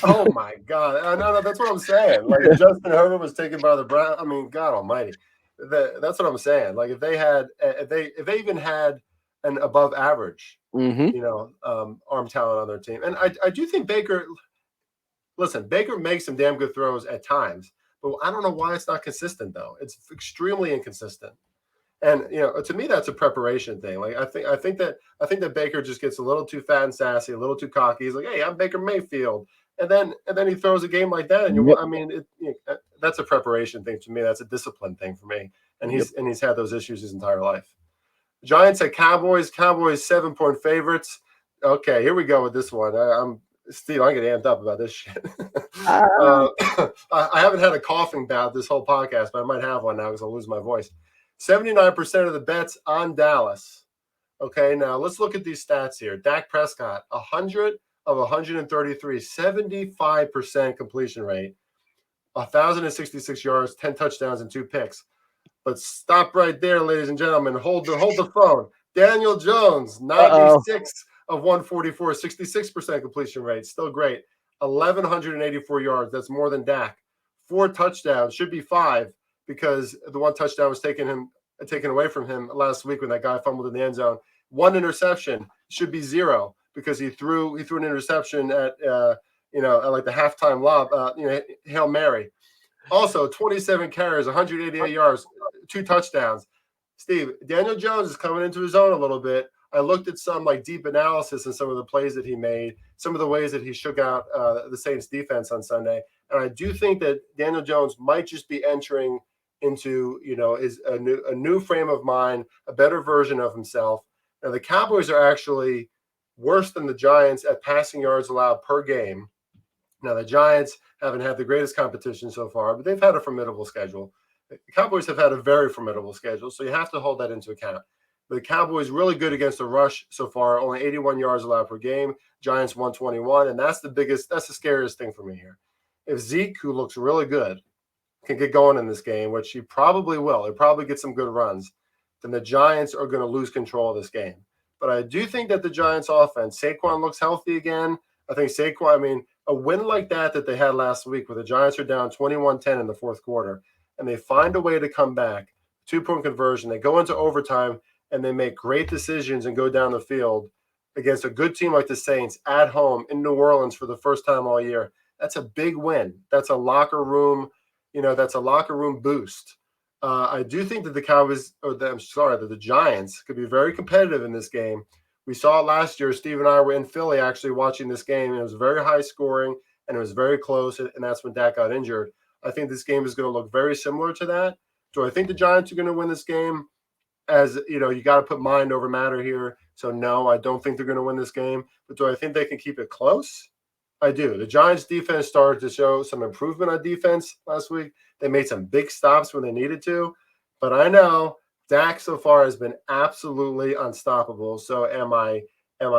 Oh, my God. No, that's what I'm saying. Like, if Justin Herbert was taken by the Browns, I mean, God almighty. That's what I'm saying. Like, if they even had an above average, arm talent on their team. And I do think Baker makes some damn good throws at times, but I don't know why it's not consistent though. It's extremely inconsistent. And to me, that's a preparation thing. Like I think that Baker just gets a little too fat and sassy, a little too cocky. He's like, "Hey, I'm Baker Mayfield," and then he throws a game like that, and that's a preparation thing to me. That's a discipline thing for me. And he's had those issues his entire life. Giants at Cowboys. Cowboys 7-point favorites. Okay, here we go with this one. I'm getting amped up about this shit. I haven't had a coughing bout this whole podcast, but I might have one now because I'll lose my voice. 79% of the bets on Dallas. Okay, now let's look at these stats here. Dak Prescott, 100 of 133, 75% completion rate, 1,066 yards, 10 touchdowns, and 2 picks. But stop right there, ladies and gentlemen. Hold the phone. Daniel Jones, 96 of 144, 66% completion rate. Still great. 1,184 yards. That's more than Dak. 4 touchdowns. Should be 5 because the 1 touchdown was taken away from him last week when that guy fumbled in the end zone. 1 interception. Should be 0 because he threw an interception at like the halftime lob, Hail Mary. Also, 27 carries, 188 yards, 2 touchdowns. Steve, Daniel Jones is coming into his own a little bit. I looked at some deep analysis and some of the plays that he made, some of the ways that he shook out the Saints defense on Sunday. And I do think that Daniel Jones might just be entering into, a new frame of mind, a better version of himself. Now, the Cowboys are actually worse than the Giants at passing yards allowed per game. Now, the Giants haven't had the greatest competition so far, but they've had a formidable schedule. The Cowboys have had a very formidable schedule, so you have to hold that into account. The Cowboys really good against the rush so far, only 81 yards allowed per game. Giants 121, and that's the scariest thing for me here. If Zeke, who looks really good, can get going in this game, which he probably will, he'll probably get some good runs, then the Giants are going to lose control of this game. But I do think that the Giants offense, Saquon looks healthy again. I think Saquon, a win like that they had last week where the Giants are down 21-10 in the fourth quarter, and they find a way to come back, 2-point conversion. They go into overtime, and they make great decisions and go down the field against a good team like the Saints at home in New Orleans for the first time all year. That's a big win. That's a locker room, boost. I do think that the Giants could be very competitive in this game. We saw it last year. Steve and I were in Philly actually watching this game, and it was very high scoring, and it was very close, and that's when Dak got injured. I think this game is going to look very similar to that. Do I think the Giants are going to win this game? As you got to put mind over matter here. So no, I don't think they're going to win this game. But do I think they can keep it close? I do. The Giants defense started to show some improvement on defense last week. They made some big stops when they needed to. But I know Dak so far has been absolutely unstoppable. So am I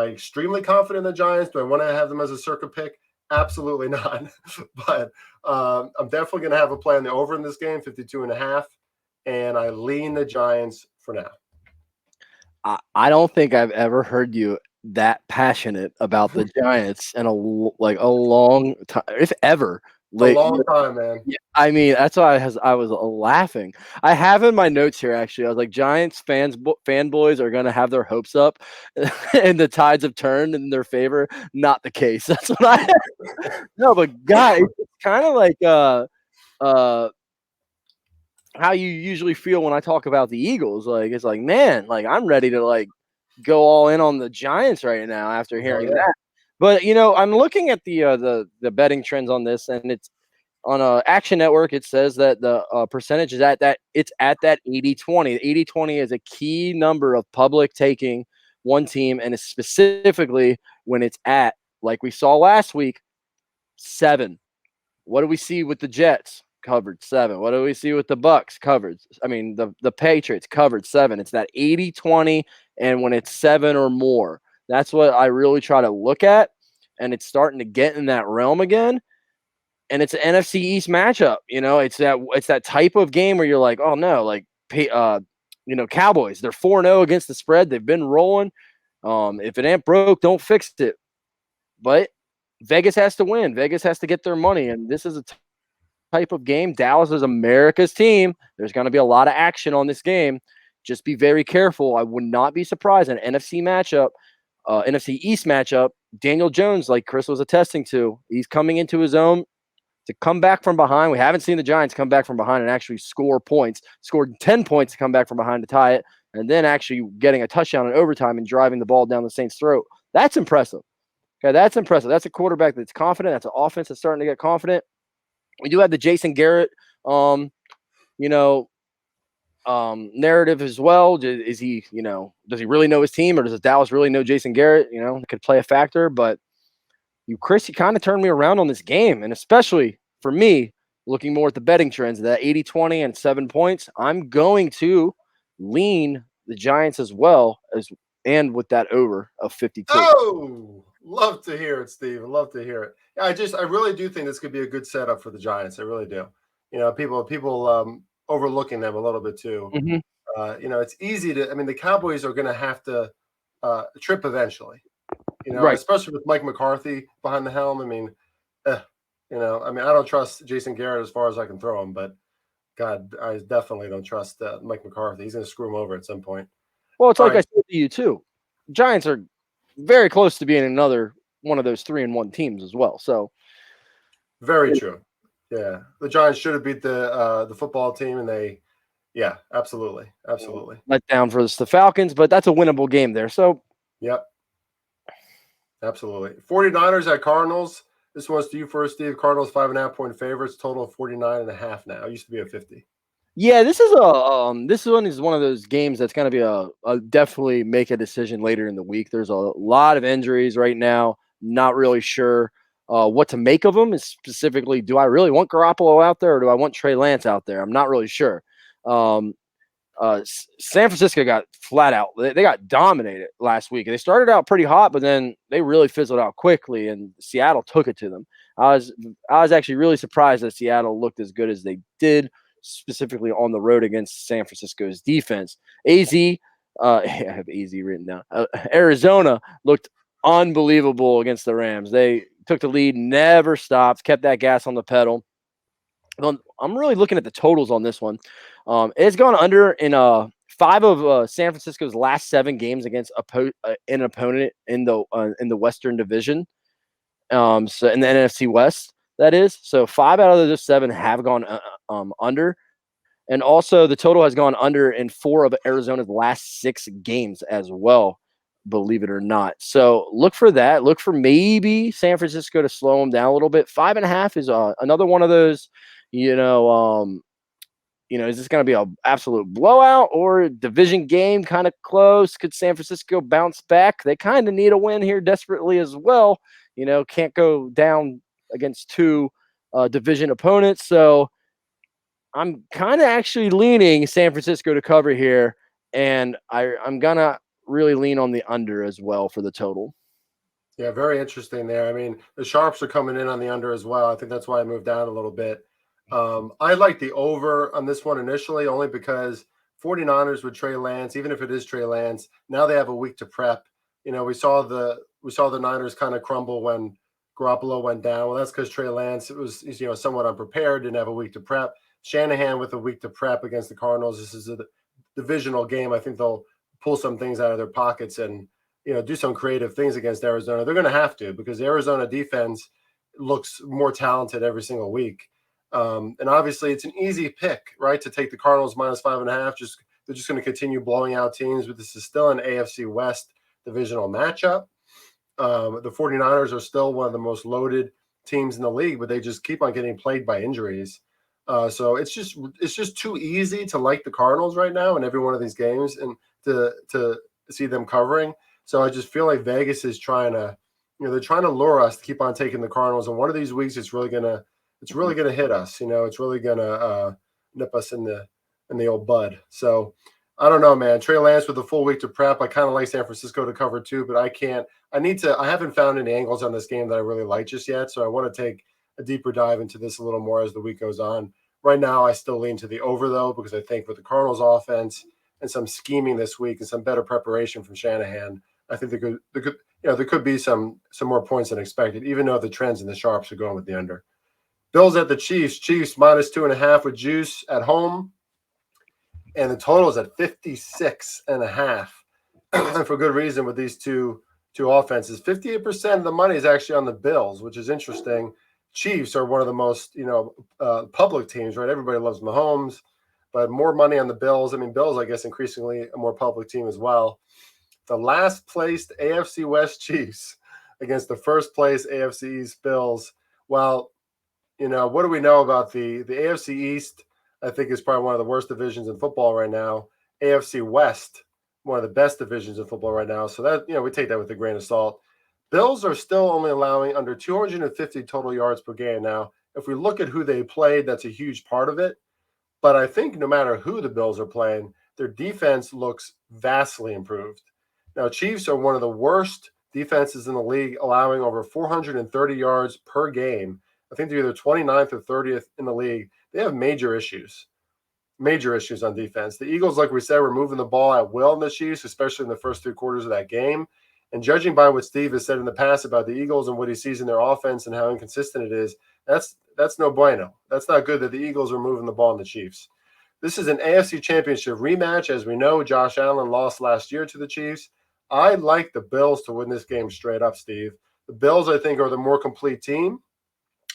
extremely confident in the Giants? Do I want to have them as a circa pick? Absolutely not. But I'm definitely going to have a play on the over in this game, 52.5. And I lean the Giants for now. I don't think I've ever heard you that passionate about the Giants in a long time, if ever. A long time, man. Yeah, that's why I was laughing. I have in my notes here, actually, I was like, Giants fanboys are going to have their hopes up and the tides have turned in their favor. Not the case. That's what I have. No, but guys, it's kind of like how you usually feel when I talk about the Eagles. It's like, man, I'm ready to go all in on the Giants right now after hearing that. But I'm looking at the betting trends on this, and it's on Action Network. It says that the percentage is at that 80-20. 80-20 is a key number of public taking one team, and it's specifically when it's at, like we saw last week, 7. What do we see with the Jets? Covered 7. What do we see with the Bucs? Covered. The Patriots covered 7. It's that 80-20, and when it's 7 or more, that's what I really try to look at, and it's starting to get in that realm again. And it's an NFC East matchup. It's that type of game where you're like, oh no, Cowboys, they're 4-0 against the spread. They've been rolling. If it ain't broke, don't fix it. But Vegas has to win. Vegas has to get their money, and this is a type of game. Dallas is America's team. There's going to be a lot of action on this game. Just be very careful. I would not be surprised in an NFC East matchup. Daniel Jones, like Chris was attesting to, he's coming into his own to come back from behind. We haven't seen the Giants come back from behind and actually score points. Scored 10 points to come back from behind to tie it, and then actually getting a touchdown in overtime and driving the ball down the Saints' throat. That's impressive. Okay, that's impressive. That's a quarterback that's confident. That's an offense that's starting to get confident. We do have the Jason Garrett, narrative as well. Is he, does he really know his team, or does Dallas really know Jason Garrett? It could play a factor. But Chris, you kind of turned me around on this game, and especially for me, looking more at the betting trends, that 80-20 and 7 points, I'm going to lean the Giants as well and with that over of 52. Oh, love to hear it, Steve. Love to hear it. I really do think this could be a good setup for the Giants. I really do. People overlooking them a little bit too. Mm-hmm. It's easy to. I mean, the Cowboys are going to have to trip eventually. Right. Especially with Mike McCarthy behind the helm. I mean, I don't trust Jason Garrett as far as I can throw him, but God, I definitely don't trust Mike McCarthy. He's going to screw him over at some point. Well, it's All like I right. said to you too. Giants are very close to being another one of those 3-1 teams as well. So Very true. Yeah, the Giants should have beat the football team, and they, yeah, absolutely. let down for the Falcons, but that's a winnable game there. So Yep, absolutely. 49ers at Cardinals. This one's to you first, Steve. Cardinals 5.5-point favorites. Total of 49.5 now. It used to be a 50. yeah, this one is one of those games that's going to be a definitely make a decision later in the week. There's a lot of injuries right now. Not really sure what to make of them. Is specifically, do I really want Garoppolo out there or do I want Trey Lance out there? I'm not really sure. San Francisco got flat out. They got dominated last week. They started out pretty hot, but then they really fizzled out quickly, and Seattle took it to them. I was actually really surprised that Seattle looked as good as they did, specifically on the road against San Francisco's defense. I have AZ written down. Arizona looked unbelievable against the Rams. They took the lead, never stopped, kept that gas on the pedal. I'm really looking at the totals on this one. It's gone under in 5 of San Francisco's last 7 games against an opponent in the Western Division. So in the NFC West, that is. So 5 out of those 7 have gone under. And also the total has gone under in 4 of Arizona's last 6 games as well, believe it or not. So look for that. Look for maybe San Francisco to slow them down a little bit. 5.5 is another one of those, is this going to be an absolute blowout or a division game kind of close? Could San Francisco bounce back? They kind of need a win here desperately as well. Can't go down against 2 division opponents. So I'm kind of actually leaning San Francisco to cover here, and I'm going to really lean on the under as well for the total. Yeah, very interesting there. I mean, the Sharps are coming in on the under as well. I think that's why I moved down a little bit. I like the over on this one initially, only because 49ers with Trey Lance, even if it is Trey Lance, now they have a week to prep. We saw the Niners kind of crumble when Garoppolo went down. Well, that's because Trey Lance was somewhat unprepared, didn't have a week to prep. Shanahan with a week to prep against the Cardinals. This is a divisional game. I think they'll pull some things out of their pockets and do some creative things against Arizona. They're going to have to, because the Arizona defense looks more talented every single week. And obviously it's an easy pick, right? To take the Cardinals minus 5.5. They're just going to continue blowing out teams, but this is still an AFC West divisional matchup. The 49ers are still one of the most loaded teams in the league, but they just keep on getting plagued by injuries. So it's just too easy to like the Cardinals right now in every one of these games and to see them covering. So I just feel like Vegas is trying to, they're trying to lure us to keep on taking the Cardinals. And one of these weeks, it's really gonna hit us. It's really gonna nip us in the old bud. So I don't know, man. Trey Lance with a full week to prep. I kind of like San Francisco to cover too, but I haven't found any angles on this game that I really like just yet. So I want to take a deeper dive into this a little more as the week goes on. Right now, I still lean to the over though, because I think with the Cardinals offense and some scheming this week and some better preparation from Shanahan, I think there could be some more points than expected, even though the trends in the Sharps are going with the under. Bills at the Chiefs. Chiefs minus 2.5 with juice at home. And the total is at 56.5. And for good reason with these two offenses. 58% of the money is actually on the Bills, which is interesting. Chiefs are one of the most, public teams, right? Everybody loves Mahomes, but more money on the Bills. I mean, Bills, I guess, increasingly a more public team as well. The last placed AFC West Chiefs against the first place AFC East Bills. Well, what do we know about the AFC East? I think is probably one of the worst divisions in football right now. AFC West, one of the best divisions in football right now. So that, we take that with a grain of salt. Bills are still only allowing under 250 total yards per game. Now, if we look at who they played, that's a huge part of it. But I think no matter who the Bills are playing, their defense looks vastly improved. Now, Chiefs are one of the worst defenses in the league, allowing over 430 yards per game. I think they're either 29th or 30th in the league. They have major issues. major issues on defense. The Eagles, like we said, were moving the ball at will in the Chiefs, especially in the first 3 quarters of that game. And judging by what Steve has said in the past about the Eagles and what he sees in their offense and how inconsistent it is, that's no bueno. That's not good that the Eagles are moving the ball in the Chiefs. This is an AFC Championship rematch. As we know, Josh Allen lost last year to the Chiefs. I like the Bills to win this game straight up, Steve. The Bills, I think, are the more complete team.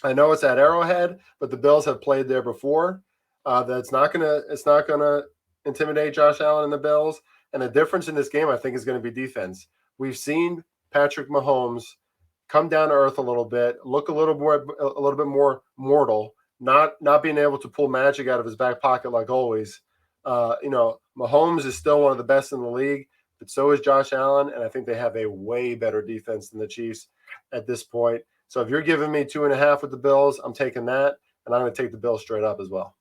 I know it's at Arrowhead, but the Bills have played there before. It's not gonna intimidate Josh Allen and the Bills. And the difference in this game, I think, is going to be defense. We've seen Patrick Mahomes come down to earth a little bit, look a little bit more mortal, not being able to pull magic out of his back pocket like always. Mahomes is still one of the best in the league, but so is Josh Allen, and I think they have a way better defense than the Chiefs at this point. So if you're giving me 2.5 with the Bills, I'm taking that, and I'm going to take the Bills straight up as well.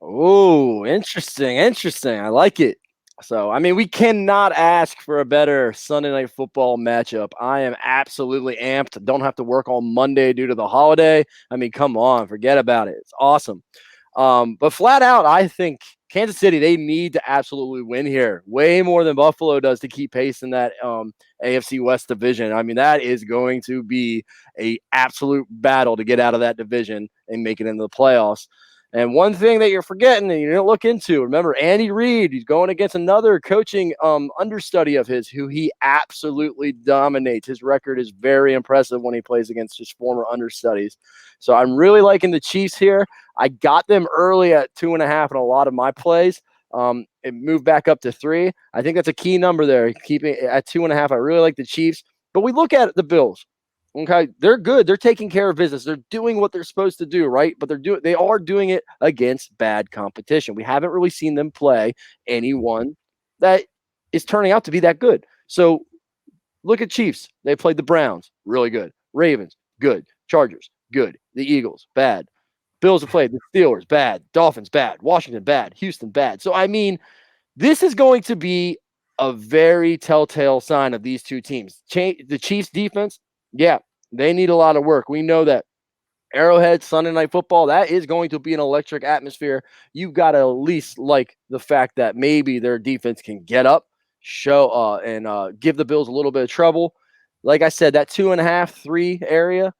Oh, interesting. I like it. So, I mean, we cannot ask for a better Sunday Night Football matchup. I am absolutely amped. Don't have to work on Monday due to the holiday. I mean, come on, forget about it. It's awesome. But flat out, I think Kansas City, they need to absolutely win here, way more than Buffalo does to keep pace in that AFC West division. I mean, that is going to be a absolute battle to get out of that division and make it into the playoffs. And one thing that you're forgetting and you didn't look into, remember Andy Reid, he's going against another coaching understudy of his who he absolutely dominates. His record is very impressive when he plays against his former understudies. So I'm really liking the Chiefs here. I got them early at 2.5 in a lot of my plays. It moved back up to 3. I think that's a key number there. Keeping it at 2.5. I really like the Chiefs. But we look at the Bills. Okay, they're good. They're taking care of business. They're doing what they're supposed to do, right? But they are doing it against bad competition. We haven't really seen them play anyone that is turning out to be that good. So look at Chiefs. They played the Browns, really good. Ravens, good. Chargers, good. The Eagles, bad. Bills have played the Steelers, bad. Dolphins, bad. Washington, bad. Houston, bad. So, I mean, this is going to be a very telltale sign of these two teams. The Chiefs defense, yeah, they need a lot of work. We know that. Arrowhead, Sunday Night Football, that is going to be an electric atmosphere. You've got to at least like the fact that maybe their defense can get up, show and give the Bills a little bit of trouble. Like I said, that 2.5, 3 area,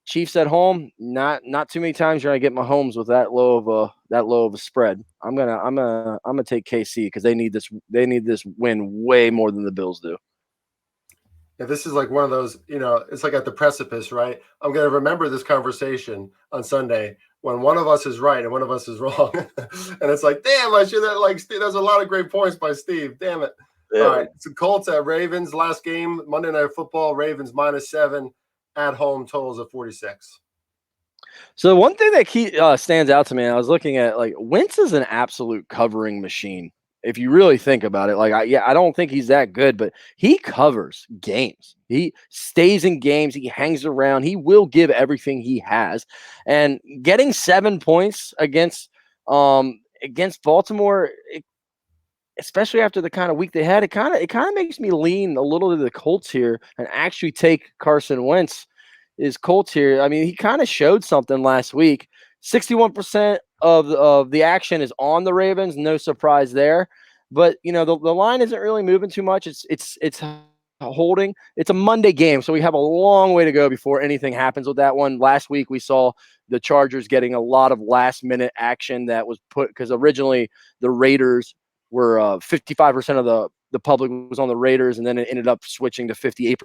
Chiefs at home, not too many times you're gonna get Mahomes with that low of a spread. I'm gonna take KC because they need this win way more than the Bills do. Yeah, this is like one of those, it's like at the precipice, right? I'm going to remember this conversation on Sunday when one of us is right and one of us is wrong. And it's like, damn, I should have, like, Steve, there's a lot of great points by Steve. Damn it. Yeah. All right. So Colts at Ravens, last game, Monday Night Football, Ravens -7 at home, totals of 46. So one thing that stands out to me, I was looking at, like, Wentz is an absolute covering machine. If you really think about it, like, I don't think he's that good, but he covers games. He stays in games. He hangs around. He will give everything he has. And getting 7 points against Baltimore, especially after the kind of week they had, it kind of makes me lean a little to the Colts here and actually take Carson Wentz. Is Colts here? I mean, he kind of showed something last week. 61% of the action is on the Ravens. No surprise there. But, the line isn't really moving too much. It's holding. It's a Monday game, so we have a long way to go before anything happens with that one. Last week we saw the Chargers getting a lot of last-minute action that was put because originally the Raiders were 55% of the public was on the Raiders, and then it ended up switching to 58%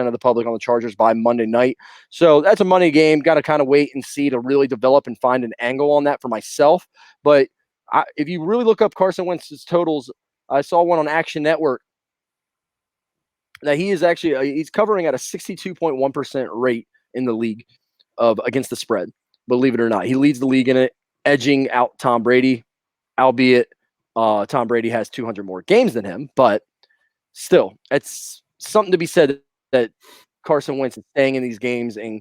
of the public on the Chargers by Monday night. So that's a money game. Got to kind of wait and see to really develop and find an angle on that for myself. But if you really look up Carson Wentz's totals, I saw one on Action Network that he is actually he's covering at a 62.1% rate in the league against the spread. Believe it or not, he leads the league in it, edging out Tom Brady, albeit Tom Brady has 200 more games than him. But still, it's something to be said that Carson Wentz is staying in these games, and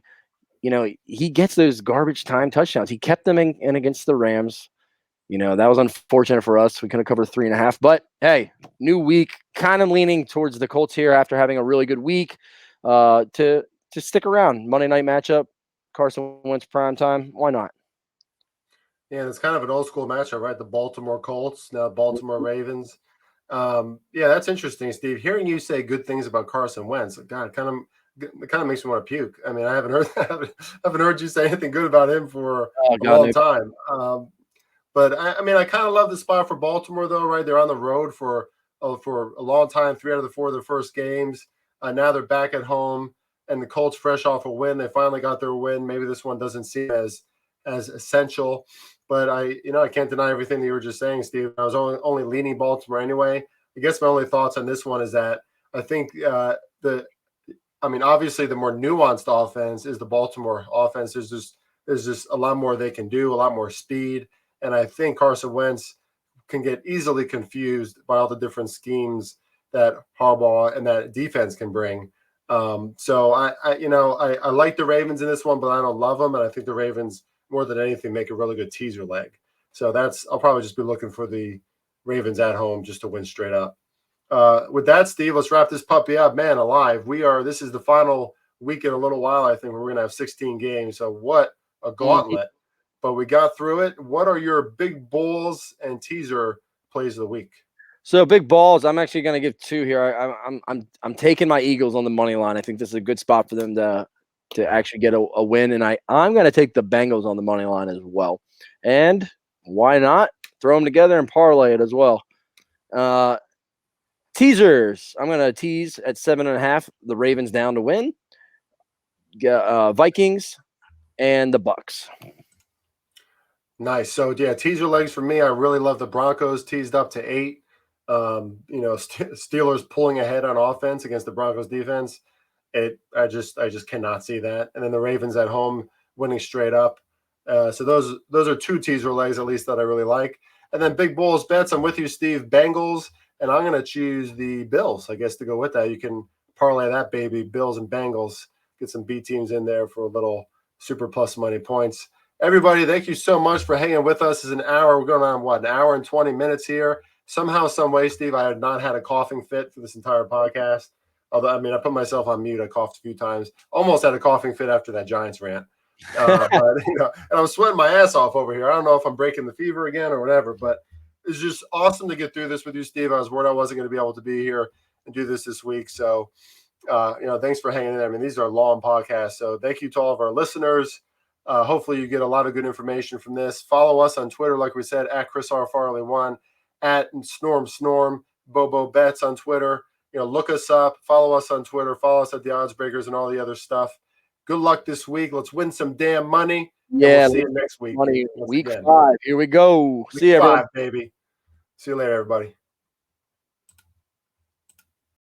he gets those garbage time touchdowns. He kept them in against the Rams. That was unfortunate for us. We couldn't cover 3.5. But hey, new week, kind of leaning towards the Colts here after having a really good week. To stick around, Monday night matchup, Carson Wentz prime time. Why not? Yeah, and it's kind of an old school matchup, right? The Baltimore Colts, now Baltimore Ravens. Yeah, that's interesting, Steve. Hearing you say good things about Carson Wentz, God, it kind of makes me want to puke. I mean, I haven't heard haven't heard you say anything good about him for Oh a God, long time. But I mean, I kind of love the spot for Baltimore, though, right? They're on the road for a long time, 3 out of the 4 of their first games. Now they're back at home, and the Colts fresh off a win. They finally got their win. Maybe this one doesn't seem as essential, but I can't deny everything that you were just saying, Steve. I was only leaning Baltimore anyway. I guess my only thoughts on this one is that I think obviously the more nuanced offense is the Baltimore offense. There's just a lot more they can do, a lot more speed. And I think Carson Wentz can get easily confused by all the different schemes that Harbaugh and that defense can bring. So I like the Ravens in this one, but I don't love them. And I think the Ravens, more than anything, make a really good teaser leg. So I'll probably just be looking for the Ravens at home just to win straight up. With that, Steve, let's wrap this puppy up. Man alive. This is the final week in a little while, I think, we're going to have 16 games. So what a gauntlet. Mm-hmm. But we got through it. What are your big bulls and teaser plays of the week? So big balls. I'm actually going to give 2 here. I'm taking my Eagles on the money line. I think this is a good spot for them to actually get a win, and I'm going to take the Bengals on the money line as well. And why not throw them together and parlay it as well? Teasers. I'm going to tease at 7.5. The Ravens down to win. Vikings and the Bucs. Nice. So yeah, teaser legs for me. I really love the Broncos teased up to 8. Steelers pulling ahead on offense against the Broncos defense. I just cannot see that. And then the Ravens at home winning straight up. So those are 2 teaser legs at least that I really like. And then big bulls bets. I'm with you, Steve. Bengals, and I'm going to choose the Bills, I guess, to go with that. You can parlay that baby, Bills and Bengals. Get some B teams in there for a little super plus money points. Everybody, thank you so much for hanging with us. It's an hour. We're going on, an hour and 20 minutes here. Somehow, some way, Steve, I had not had a coughing fit for this entire podcast. Although, I put myself on mute. I coughed a few times. Almost had a coughing fit after that Giants rant. But, and I'm sweating my ass off over here. I don't know if I'm breaking the fever again or whatever, but it's just awesome to get through this with you, Steve. I was worried I wasn't going to be able to be here and do this week. So, thanks for hanging in there. These are long podcasts. So thank you to all of our listeners. Hopefully you get a lot of good information from this. Follow us on Twitter, like we said, at Chris R. Farley1, at Snorm, Bobo Bets on Twitter. Look us up, follow us on Twitter, follow us at the Odds Breakers and all the other stuff. Good luck this week. Let's win some damn money. Yeah. We'll see you next week. Week 5. Here we go. Week see you, everyone. 5, baby. See you later, everybody.